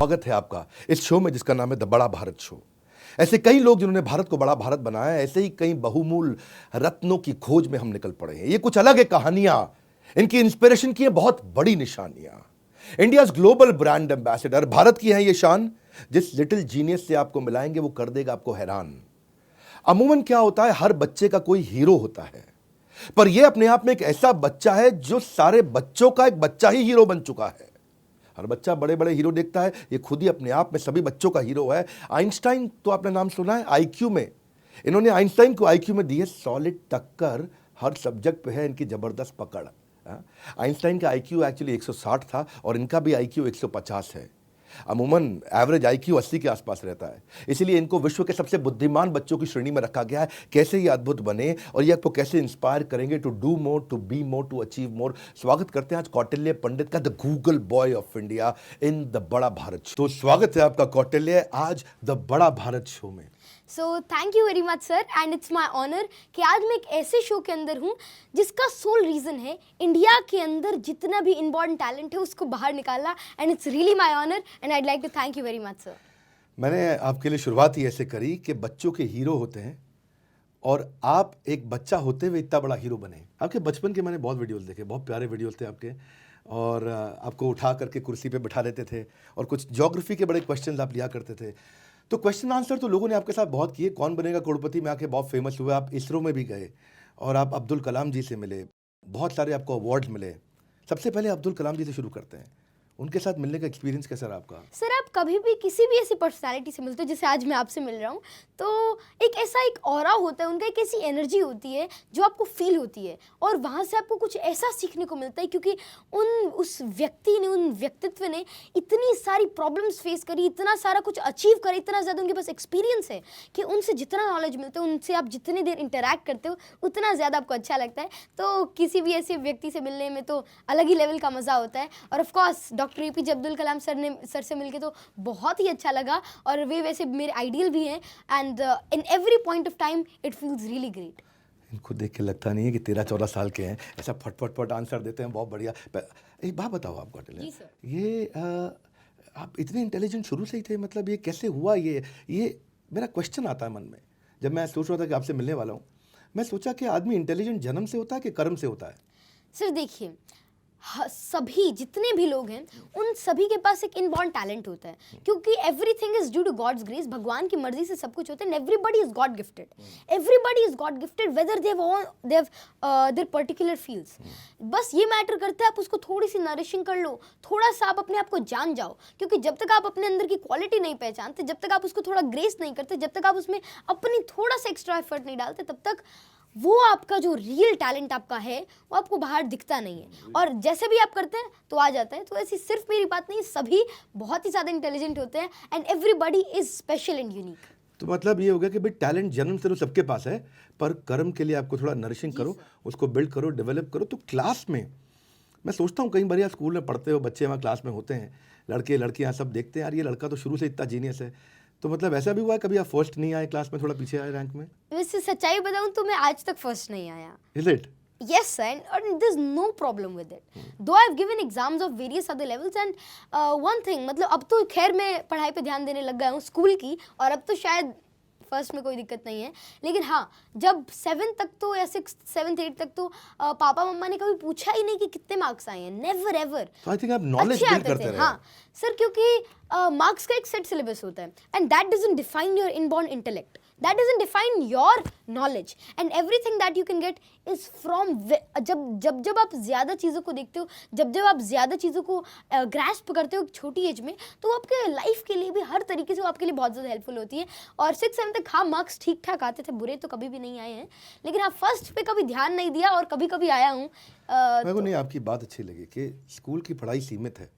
स्वागत है आपका इस शो में जिसका नाम है द बड़ा भारत शो। ऐसे कई लोग जिन्होंने भारत को बड़ा भारत बनाया है, ऐसे ही कई बहुमूल रत्नों की खोज में हम निकल पड़े हैं। ये कुछ अलग है कहानियां, इनकी इंस्पिरेशन की है बहुत बड़ी निशानियां। India's global brand ambassador Bharat की है ये शान। जिस लिटिल जीनियस से आपको मिलाएंगे वो कर देगा आपको हैरान। अमूमन क्या होता है, हर बच्चे का कोई हीरो होता है, पर यह अपने आप में एक ऐसा बच्चा है जो सारे बच्चों का एक बच्चा ही हीरो बन चुका है। हर बच्चा बड़े बड़े हीरो देखता है, ये खुद ही अपने आप में सभी बच्चों का हीरो है। आइंस्टाइन तो आपने नाम सुना है, आईक्यू में इन्होंने आइंस्टाइन को आईक्यू में दी है सॉलिड टक्कर। हर सब्जेक्ट पे है इनकी जबरदस्त पकड़। आइंस्टाइन का आईक्यू एक्चुअली 160 था और इनका भी आईक्यू 150 है। अमूमन एवरेज आईक्यू 80 के आसपास रहता है, इसीलिए इनको विश्व के सबसे बुद्धिमान बच्चों की श्रेणी में रखा गया है। कैसे ये अद्भुत बने और ये आपको कैसे इंस्पायर करेंगे to do more, to be more, to achieve more. स्वागत करते हैं आज कौटिल्य पंडित का, the Google boy of India in the Bada Bharat show. तो स्वागत है आपका कौटिल्य आज द बड़ा भारत शो में। So thank you very much sir, and it's my honour कि आज मैं एक ऐसे शो के अंदर हूँ जिसका सोल रीज़न है इंडिया के अंदर जितना भी इम्पॉर्टेंट टैलेंट है उसको बाहर निकालना, and it's really my honour and I'd like to thank you very much sir. मैंने आपके लिए शुरुआत ही ऐसे करी कि बच्चों के हीरो होते हैं और आप एक बच्चा होते हुए इतना बड़ा हीरो बने। आपके बचपन के मैंने बहुत वीडियोस देखे, बहुत प्यारे वीडियोस थे आपके, और आपको उठा करके कुर्सी पे बिठा देते थे और कुछ ज्योग्राफी के बड़े क्वेश्चंस आप लिया करते थे। तो क्वेश्चन आंसर तो लोगों ने आपके साथ बहुत किए। कौन बनेगा करोड़पति में आके बहुत फेमस हुए, आप इसरो में भी गए और आप अब्दुल कलाम जी से मिले, बहुत सारे आपको अवार्ड्स मिले। सबसे पहले अब्दुल कलाम जी से शुरू करते हैं, उनके साथ मिलने का एक्सपीरियंस कैसा रहा आपका? सर आप कभी भी किसी भी ऐसी पर्सनालिटी से मिलते हो, जैसे आज मैं आपसे मिल रहा हूँ, तो एक ऑरा होता है उनका, एक ऐसी एनर्जी होती है जो आपको फील होती है और वहाँ से आपको कुछ ऐसा सीखने को मिलता है, क्योंकि उस व्यक्ति ने, उन व्यक्तित्व ने इतनी सारी प्रॉब्लम्स फेस करी, इतना सारा कुछ अचीव करा, इतना ज़्यादा उनके पास एक्सपीरियंस है कि उनसे जितना नॉलेज मिलता है, उनसे आप जितनी देर इंटरैक्ट करते हो उतना ज़्यादा आपको अच्छा लगता है। तो किसी भी ऐसे व्यक्ति से मिलने में तो अलग ही लेवल का मज़ा होता है। और of course doctor APJ Abdul Kalam sir से मिलके तो बहुत ही अच्छा लगा, और वे वैसे मेरे आइडियल भी हैं, and in every point of time it feels really great. इनको देख के लगता नहीं है कि 13-14 साल के हैं, ऐसा फट आंसर देते हैं, बहुत बढ़िया। एक बात बताओ आप कौटिल्य, ये आप इतने इंटेलिजेंट शुरू से ही थे, मतलब ये कैसे हुआ? ये मेरा क्वेश्चन आता है मन में जब मैं सोच रहा था कि आपसे मिलने वाला हूँ। मैं सोचा कि आदमी इंटेलिजेंट जन्म से होता है कि कर्म से होता है? सर देखिए, सभी जितने भी लोग हैं उन सभी के पास एक इनबॉर्न टैलेंट होता है, क्योंकि everything is due to God's grace. भगवान की मर्जी से सब कुछ होता है, एंड everybody is God gifted. Everybody is God gifted whether they have their particular fields. बस ये मैटर करता है आप उसको थोड़ी सी नरिशिंग कर लो, थोड़ा सा आप अपने आप को जान जाओ, क्योंकि जब तक आप अपने अंदर की क्वालिटी नहीं पहचानते, जब तक आप उसको थोड़ा ग्रेस नहीं करते, जब तक आप उसमें अपनी थोड़ा सा एक्स्ट्रा एफर्ट नहीं डालते, तब तक वो आपका जो रियल टैलेंट आपका है वो आपको बाहर दिखता नहीं है, और जैसे भी आप करते हैं तो आ जाता है। तो ऐसी सिर्फ मेरी बात नहीं, सभी बहुत ही ज़्यादा इंटेलिजेंट होते हैं, and everybody is special and unique. तो मतलब ये हो गया कि भाई टैलेंट जन्म से तो सबके पास है, पर कर्म के लिए आपको थोड़ा नरिशिंग करो, उसको बिल्ड करो, डेवलप करो। तो क्लास में मैं सोचता हूँ, कई बार यार स्कूल में पढ़ते हो बच्चे, वहाँ क्लास में होते हैं लड़के लड़कियाँ, सब देखते हैं यार ये लड़का तो शुरू से इतना जीनियस है। तो मतलब ऐसा भी हुआ है कभी आप फर्स्ट नहीं आए क्लास में, थोड़ा पीछे आए रैंक में? वैसे सच्चाई बताऊं तो मैं आज तक फर्स्ट नहीं आया। Is it? Yes, and there's no problem with it. Though I've given exams of various other levels, and one thing, मतलब अब तो खैर मैं पढ़ाई पे ध्यान देने लग गया हूँ स्कूल की, और अब तो शायद फर्स्ट में कोई दिक्कत नहीं है। लेकिन हाँ, जब 7 तक तो या 6, 7, 8 तक तो पापा मम्मा ने कभी पूछा ही नहीं कि कितने मार्क्स आए हैं, नेवर एवर। तो आई थिंक आप नॉलेज बिल्ड करते रहे। हाँ सर, क्योंकि मार्क्स का एक सेट सिलेबस होता है, and that doesn't define your inborn intellect, that doesn't define your knowledge, and everything that you can get is from जब आप ज़्यादा चीज़ों को देखते हो, जब आप ज़्यादा चीज़ों को ग्रैस्प करते हो छोटी एज में, तो वो आपके लाइफ के लिए भी हर तरीके से वो आपके लिए बहुत ज़्यादा हेल्पफुल होती है। और 6-7 तक हाँ मार्क्स ठीक ठाक आते थे, बुरे तो कभी भी नहीं आए हैं, लेकिन हाँ फर्स्ट पे कभी ध्यान नहीं दिया और कभी कभी आया हूँ। मेरे को नहीं आपकी बात अच्छी लगी कि स्कूल की पढ़ाई सीमित है,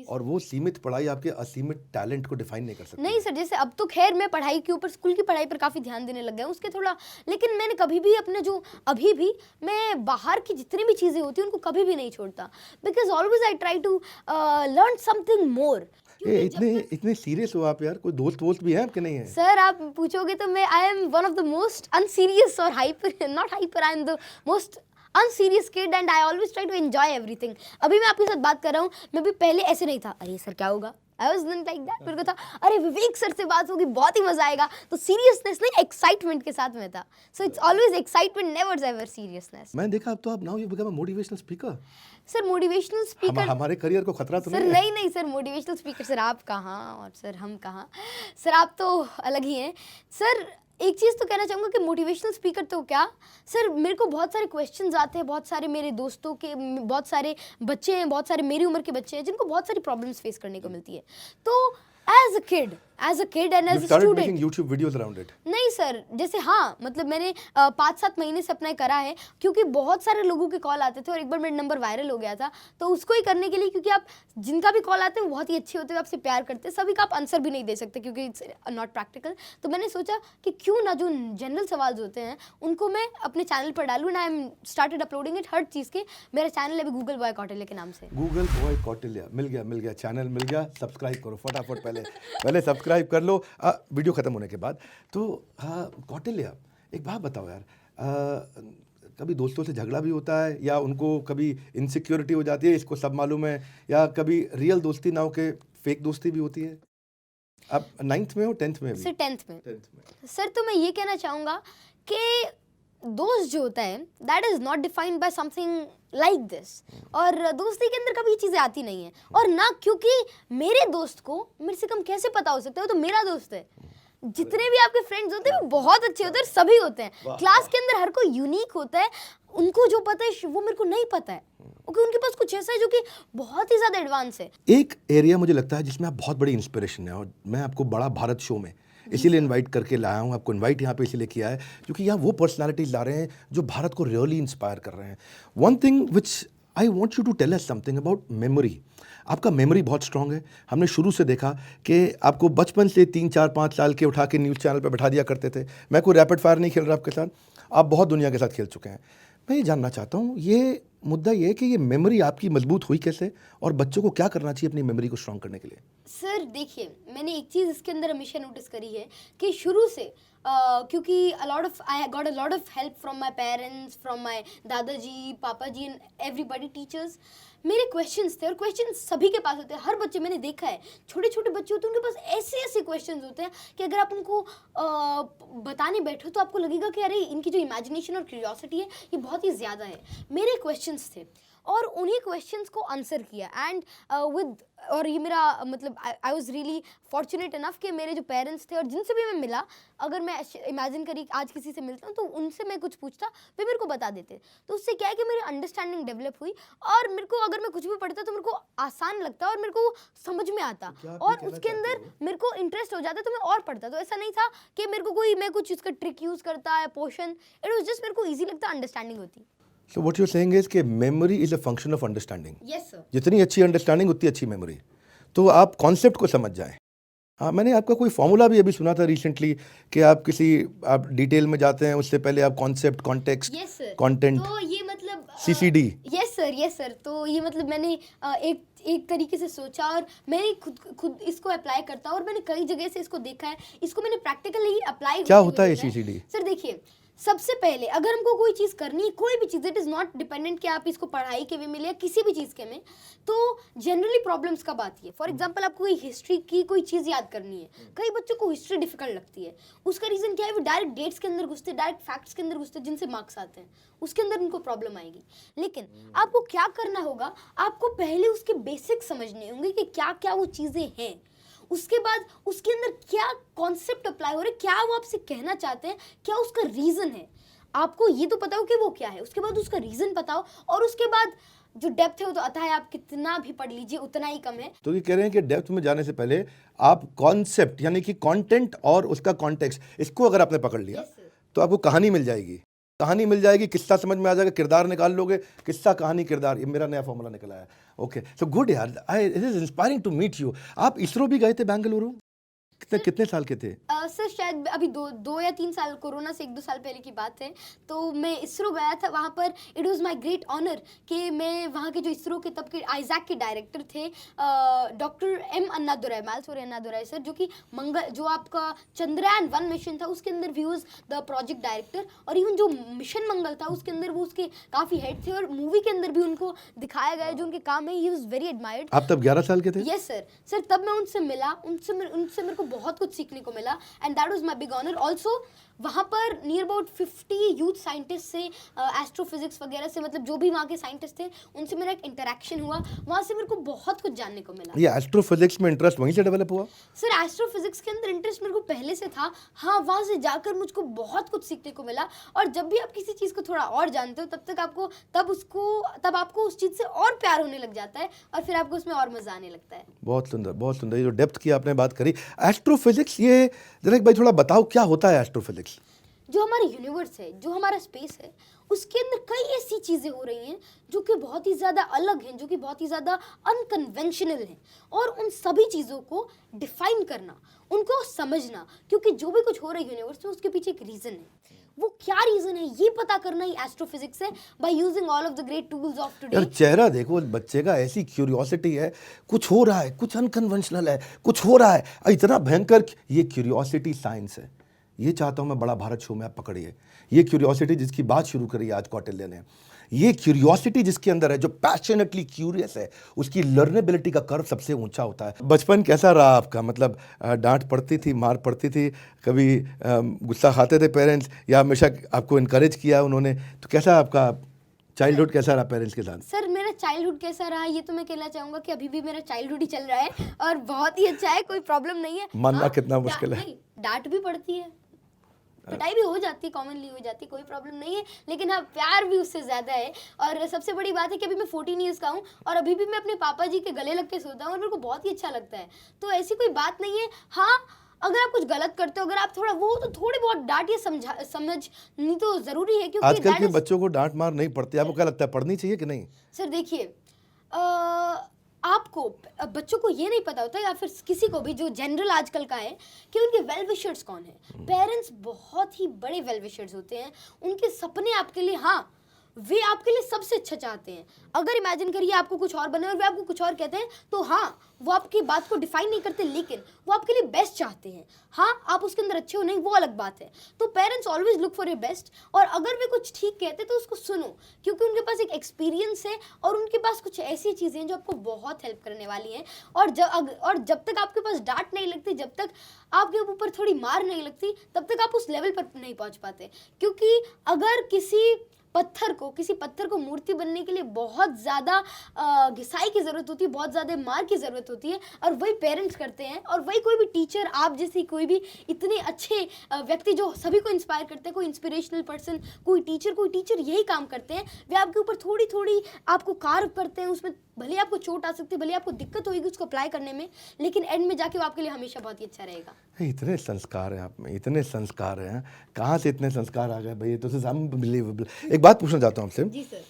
और वो सीमित पढ़ाई आपके असीमित टैलेंट को डिफाइन नहीं कर सकती। नहीं सर, जैसे अब तो खैर मैं पढ़ाई के ऊपर, स्कूल की पढ़ाई पर काफ़ी ध्यान देने लग गया हूँ उसके थोड़ा, लेकिन मैंने कभी भी अपने जो अभी भी मैं बाहर की जितनी भी चीज़ें होती हैं उनको कभी भी नहीं छोड़ता, because always I try to learn something more. ये इतने सीरियस हो आप यार? कोई दोस्त भी है आपके? नहीं है सर, आप पूछोगे तो मैं I am one of the most unserious और hyper, not hyper, I am the most unserious kid, and I always try to enjoy everything. अभी मैं आपके साथ बात कर रहा हूँ, मैं भी पहले ऐसे नहीं था, अरे सर क्या होगा, आई वाज लाइक दैट। मेरे को था अरे विवेक सर से बात होगी, बहुत ही मजा आएगा। तो सीरियसनेस नहीं, एक्साइटमेंट के साथ में था। So it's always excitement, never ever seriousness. मैंने देखा अब तो आप now you become a motivational speaker. Sir motivational speaker हमारे करियर को खतरा तो सर नहीं है? नहीं सर, मोटिवेशनल स्पीकर सर आप कहाँ और सर हम कहाँ। सर आप तो अलग ही हैं सर। एक चीज़ तो कहना चाहूँगा कि मोटिवेशनल स्पीकर तो क्या सर, मेरे को बहुत सारे क्वेश्चंस आते हैं, बहुत सारे मेरे दोस्तों के, बहुत सारे बच्चे हैं, बहुत सारे मेरी उम्र के बच्चे हैं जिनको बहुत सारी प्रॉब्लम्स फेस करने को मिलती है। तो as a kid and You as a started student making YouTube videos around it. नहीं सर, जैसे हाँ मतलब मैंने 5-7 महीने से अपना करा है, क्योंकि बहुत सारे लोगों के कॉल आते थे और एक बार मेरा नंबर वायरल हो गया था। तो उसको ही करने के लिए, क्योंकि आप जिनका भी कॉल आते हैं वो बहुत ही अच्छे होते हैं, आपसे प्यार करते हैं, सभी का आप आंसर भी नहीं दे सकते क्योंकि इट्स नॉट प्रैक्टिकल। तो मैंने सोचा कि क्यों ना जो जनरल सवाल होते हैं उनको मैं अपने चैनल पर डालूँ। ना I am started uploading it हर चीज़ के। मेरा चैनल है अभी गूगल बॉय कौटिल्य के नाम से। गूगल बॉय कौटिल्य मिल गया, चैनल मिल गया। सब्सक्राइब करो फटाफट, पहले सब्सक्राइब कर लो वीडियो खत्म होने के बाद। तो कौटिल्य, एक बात बताओ यार, कभी दोस्तों से झगड़ा भी होता है या उनको कभी इनसिक्योरिटी हो जाती है, इसको सब मालूम है, या कभी रियल दोस्ती ना हो के फेक दोस्ती भी होती है? आप 9th में हो 10th में भी? सर 10th में। सर तो मैं ये कहना चाहूँगा कि दोस्त जो होता है that is not defined by something like this. और दोस्ती के अंदर कभी ये चीज़ें आती नहीं है। और ना क्योंकि मेरे दोस्त को मेरे से कम कैसे पता हो सकता है, वो तो मेरा दोस्त है। जितने भी आपके फ्रेंड्स होते हैं वो बहुत अच्छे होते हैं, सभी होते हैं। क्लास के अंदर हर कोई यूनिक होता है, उनको जो पता है वो मेरे को नहीं पता है, क्योंकि उनके पास कुछ ऐसा है जो कि बहुत ही ज़्यादा एडवांस है। एक एरिया मुझे लगता है जिसमें आप बहुत बड़ी इंस्पिरेशन है, और मैं आपको बड़ा भारत शो में इसीलिए इनवाइट करके लाया हूँ। आपको इनवाइट यहाँ पे इसीलिए किया है क्योंकि यहाँ वो पर्सनालिटीज ला रहे हैं जो भारत को रियली इंस्पायर कर रहे हैं। One thing which I want you to tell us something about memory. आपका मेमोरी बहुत स्ट्रांग है। हमने शुरू से देखा कि आपको बचपन से 3-4-5 साल के उठा के न्यूज़ चैनल पर बैठा दिया करते थे। मैं कोई रैपिड फायर नहीं खेल रहा आपके साथ, आप बहुत दुनिया के साथ खेल चुके हैं। मैं ये जानना चाहता हूँ, ये मुद्दा ये है कि ये मेमोरी आपकी मजबूत हुई कैसे, और बच्चों को क्या करना चाहिए अपनी मेमोरी को स्ट्रांग करने के लिए? सर देखिए, मैंने एक चीज़ इसके अंदर हमेशा नोटिस करी है कि शुरू से क्योंकि I got a lot of help from my parents, from my दादाजी, पापा जी एंड एवरीबॉडी टीचर्स। मेरे क्वेश्चंस थे और क्वेश्चंस सभी के पास होते हैं। हर बच्चे, मैंने देखा है, छोटे छोटे बच्चे होते हैं उनके पास ऐसे ऐसे क्वेश्चंस होते हैं कि अगर आप उनको बताने बैठो तो आपको लगेगा कि अरे इनकी जो इमेजिनेशन और क्यूरियोसिटी है ये बहुत ही ज़्यादा है। मेरे क्वेश्चंस थे और उन्हीं क्वेश्चंस को आंसर किया एंड और ये मेरा मतलब I was really fortunate enough कि मेरे जो पेरेंट्स थे और जिनसे भी मैं मिला, अगर मैं इमेजिन करी आज किसी से मिलता हूँ तो उनसे मैं कुछ पूछता, वे मेरे को बता देते। तो उससे क्या है कि मेरी अंडरस्टैंडिंग डेवलप हुई और मेरे को अगर मैं कुछ भी पढ़ता तो मेरे को आसान लगता और मेरे को समझ में आता और उसके अंदर मेरे को इंटरेस्ट हो जाता तो मैं और पढ़ता। तो ऐसा नहीं था कि मेरे को मैं कुछ इसका ट्रिक यूज़ करता है, पोर्शन, इट वॉज जस्ट मेरे को ईजी लगता, अंडरस्टैंडिंग होती। So what you're saying is कि memory is a function of understanding. Yes sir. जितनी अच्छी अंडरस्टैंडिंग उतनी अच्छी मेमोरी। तो आप कॉन्सेप्ट को समझ जाएं। हाँ, मैंने आपका कोई फॉर्मूला भी अभी सुना था रिसेंटली कि आप डिटेल में जाते हैं, उससे पहले आप कॉन्सेप्ट, कॉन्टेक्स्ट, कंटेंट, तो ये मतलब CCD। Yes sir. तो ये मतलब मैंने एक तरीके से सोचा और मैंने खुद इसको अप्लाई करता हूँ और मैंने कई जगह से इसको देखा है। इसको मैंने प्रैक्टिकली अप्लाई। क्या होता है CCD? सर देखिए, सबसे पहले अगर हमको कोई चीज़ करनी है, कोई भी चीज़, इट इज़ नॉट डिपेंडेंट कि आप इसको पढ़ाई के वे में या किसी भी चीज़ के में, तो जनरली प्रॉब्लम्स कब आती है? फॉर एग्जांपल आपको कोई हिस्ट्री की कोई चीज़ याद करनी है, कई बच्चों को हिस्ट्री डिफिकल्ट लगती है। उसका रीज़न क्या है? वो डायरेक्ट डेट्स के अंदर घुसते, डायरेक्ट फैक्ट्स के अंदर घुसते, जिनसे मार्क्स आते हैं, उसके अंदर उनको प्रॉब्लम आएगी। लेकिन आपको क्या करना होगा, आपको पहले उसके बेसिक्स समझने होंगे कि क्या क्या वो चीज़ें हैं। उसके बाद उसके अंदर क्या कॉन्सेप्ट अप्लाई हो रहे, क्या वो आपसे कहना चाहते हैं, क्या उसका रीज़न है। आपको ये तो पता हो कि वो क्या है, उसके बाद उसका रीज़न पता हो, और उसके बाद जो डेप्थ है वो तो आता है, आप कितना भी पढ़ लीजिए उतना ही कम है। तो ये कह रहे हैं कि डेप्थ में जाने से पहले आप कॉन्सेप्ट यानी कि कंटेंट और उसका कॉन्टेक्स्ट, इसको अगर आपने पकड़ लिया तो आपको कहानी मिल जाएगी, किस्सा समझ में आ जाएगा, किरदार निकाल लोगे, किस्सा कहानी किरदार, ये मेरा नया फॉर्मूला निकला है। ओके, सो गुड यार, it is inspiring to meet you. आप इसरो भी गए थे बेंगलुरु? कितने साल के थे? सर शायद अभी 2 या 3 साल, कोरोना से 1-2 साल पहले की बात है। तो मैं इसरो गया था, वहाँ पर it was my great honour कि मैं वहाँ के जो इसरो के तब के आइजैक के डायरेक्टर थे doctor M Annadurai, Mylswamy Annadurai sir, जो आपका चंद्रयान 1 मिशन था उसके अंदर भी वाज द प्रोजेक्ट डायरेक्टर, और इवन जो मिशन मंगल था उसके अंदर वो उसके काफ़ी हेड थे, और मूवी के अंदर भी उनको दिखाया गया जो उनके काम है, ही वाज वेरी एडमायर्ड। आप तब 11 साल के थे? यस सर तब मैं उनसे मिला, उनसे मेरे को बहुत कुछ सीखने को मिला, and that was my big honour. Also वहाँ पर नियर अबाउट 50 यूथ साइंटिस्ट से, एस्ट्रोफिजिक्स वगैरह से, मतलब जो भी वहाँ के साइंटिस्ट थे उनसे मेरा एक इंटरेक्शन हुआ, वहाँ से मेरे को बहुत कुछ जानने को मिला। ये एस्ट्रोफिजिक्स में इंटरेस्ट वहीं से डेवलप हुआ? सर एस्ट्रोफिजिक्स के अंदर इंटरेस्ट मेरे को पहले से था, हाँ, वहाँ से जाकर मुझको बहुत कुछ सीखने को मिला। और जब भी आप किसी चीज़ को थोड़ा और जानते हो तब आपको उस चीज़ से और प्यार होने लग जाता है, और फिर आपको उसमें और मज़ा आने लगता है। बहुत सुंदर, बहुत सुंदर। ये जो डेप्थ की आपने बात करी, एस्ट्रोफिजिक्स, ये जनक भाई थोड़ा बताओ क्या होता है एस्ट्रोफिजिक्स? जो हमारा यूनिवर्स है, जो हमारा स्पेस है, उसके अंदर कई ऐसी चीज़ें हो रही हैं जो कि बहुत ही ज़्यादा अलग हैं, जो कि बहुत ही ज़्यादा अनकन्वेंशनल हैं, और उन सभी चीज़ों को डिफाइन करना, उनको समझना, क्योंकि जो भी कुछ हो रहा है यूनिवर्स में उसके पीछे एक रीज़न है। वो क्या रीज़न है ये पता करना ही एस्ट्रोफिजिक्स है, by using all of the great tools of यार टुडे। चेहरा देखो बच्चे का, ऐसी क्यूरियोसिटी है, कुछ हो रहा है, कुछ अनकन्वेंशनल है, कुछ हो रहा है, इतना भयंकर। ये क्यूरियोसिटी साइंस है। ये चाहता हूं मैं बड़ा भारत शो में आप पकड़िए, ये क्यूरियोसिटी जिसकी बात शुरू करी आज कौटिल्य ने, ये क्यूरियोसिटी जिसके अंदर है, जो पैशनेटली क्यूरियस है, उसकी लर्नेबिलिटी का कर्व सबसे ऊंचा होता है। बचपन कैसा रहा आपका? मतलब डांट पड़ती थी, मार पड़ती थी, कभी गुस्सा खाते थे पेरेंट्स, या हमेशा आपको इनकरेज किया उन्होंने? तो कैसा आपका चाइल्डहुड कैसा रहा पेरेंट्स के साथ? सर मेरा चाइल्डहुड कैसा रहा ये तो मैं कहना चाहूँगा कि अभी भी मेरा चाइल्डहुड ही चल रहा है, और बहुत ही अच्छा है, कोई प्रॉब्लम नहीं है। मानना हाँ, कितना मुश्किल है। डांट भी पड़ती है, पिटाई भी हो जाती है, कॉमनली हो जाती है, कोई प्रॉब्लम नहीं है, लेकिन हाँ प्यार भी उससे ज़्यादा है। और सबसे बड़ी बात है कि अभी मैं 14 ईयर्स का हूँ, और अभी भी मैं अपने पापा जी के गले लग के सोता हूँ, और मेरे को बहुत ही अच्छा लगता है। तो ऐसी कोई बात नहीं है। हाँ, अगर आप कुछ गलत करते हो, अगर आप थोड़ा वो, तो थोड़ी बहुत डांट या समझनी तो ज़रूरी है, क्योंकि आजकल के बच्चों को डांट मार नहीं पड़ती, आपको क्या लगता है पढ़नी चाहिए कि नहीं? सर देखिए, आपको बच्चों को ये नहीं पता होता, या फिर किसी को भी जो जनरल आजकल का है, कि उनके वेल विशर्स कौन है। पेरेंट्स बहुत ही बड़े वेल विशर्स होते हैं, उनके सपने आपके लिए, हाँ, वे आपके लिए सबसे अच्छा चाहते हैं। अगर इमेजिन करिए आपको कुछ और बने और वे आपको कुछ और कहते हैं, तो हाँ, वो आपकी बात को डिफाइन नहीं करते, लेकिन वो आपके लिए बेस्ट चाहते हैं। हाँ, आप उसके अंदर अच्छे हो नहीं, वो अलग बात है। तो parents always look for your best, और अगर वे कुछ ठीक कहते हैं तो उसको सुनो, क्योंकि उनके पास एक एक्सपीरियंस है, और उनके पास कुछ ऐसी चीज़ें हैं जो आपको बहुत हेल्प करने वाली हैं। और जब तक आपके पास डांट नहीं लगती, जब तक आपके ऊपर थोड़ी मार नहीं लगती, तब तक आप उस लेवल पर नहीं पहुँच पाते। क्योंकि अगर किसी पत्थर को मूर्ति बनने के लिए बहुत ज़्यादा घिसाई की ज़रूरत होती है, बहुत ज़्यादा मार की ज़रूरत होती है, और वही पेरेंट्स करते हैं, और वही कोई भी टीचर, आप जैसी कोई भी इतने अच्छे व्यक्ति जो सभी को इंस्पायर करते हैं, कोई इंस्पिरेशनल पर्सन, कोई टीचर यही काम करते हैं। वे आपके ऊपर थोड़ी थोड़ी आपको कार्व करते हैं, उसमें भले आपको चोट आ सकती है, भले आपको दिक्कत होगी उसको अप्लाई करने में, लेकिन एंड में जाके वो आपके लिए हमेशा बहुत ही अच्छा रहेगा। इतने संस्कार हैं आप में, इतने संस्कार हैं, कहाँ से इतने संस्कार आ गए भाई? ये तो अनबिलीवेबल। एक बात पूछना चाहता हूँ आपसे। जी सर।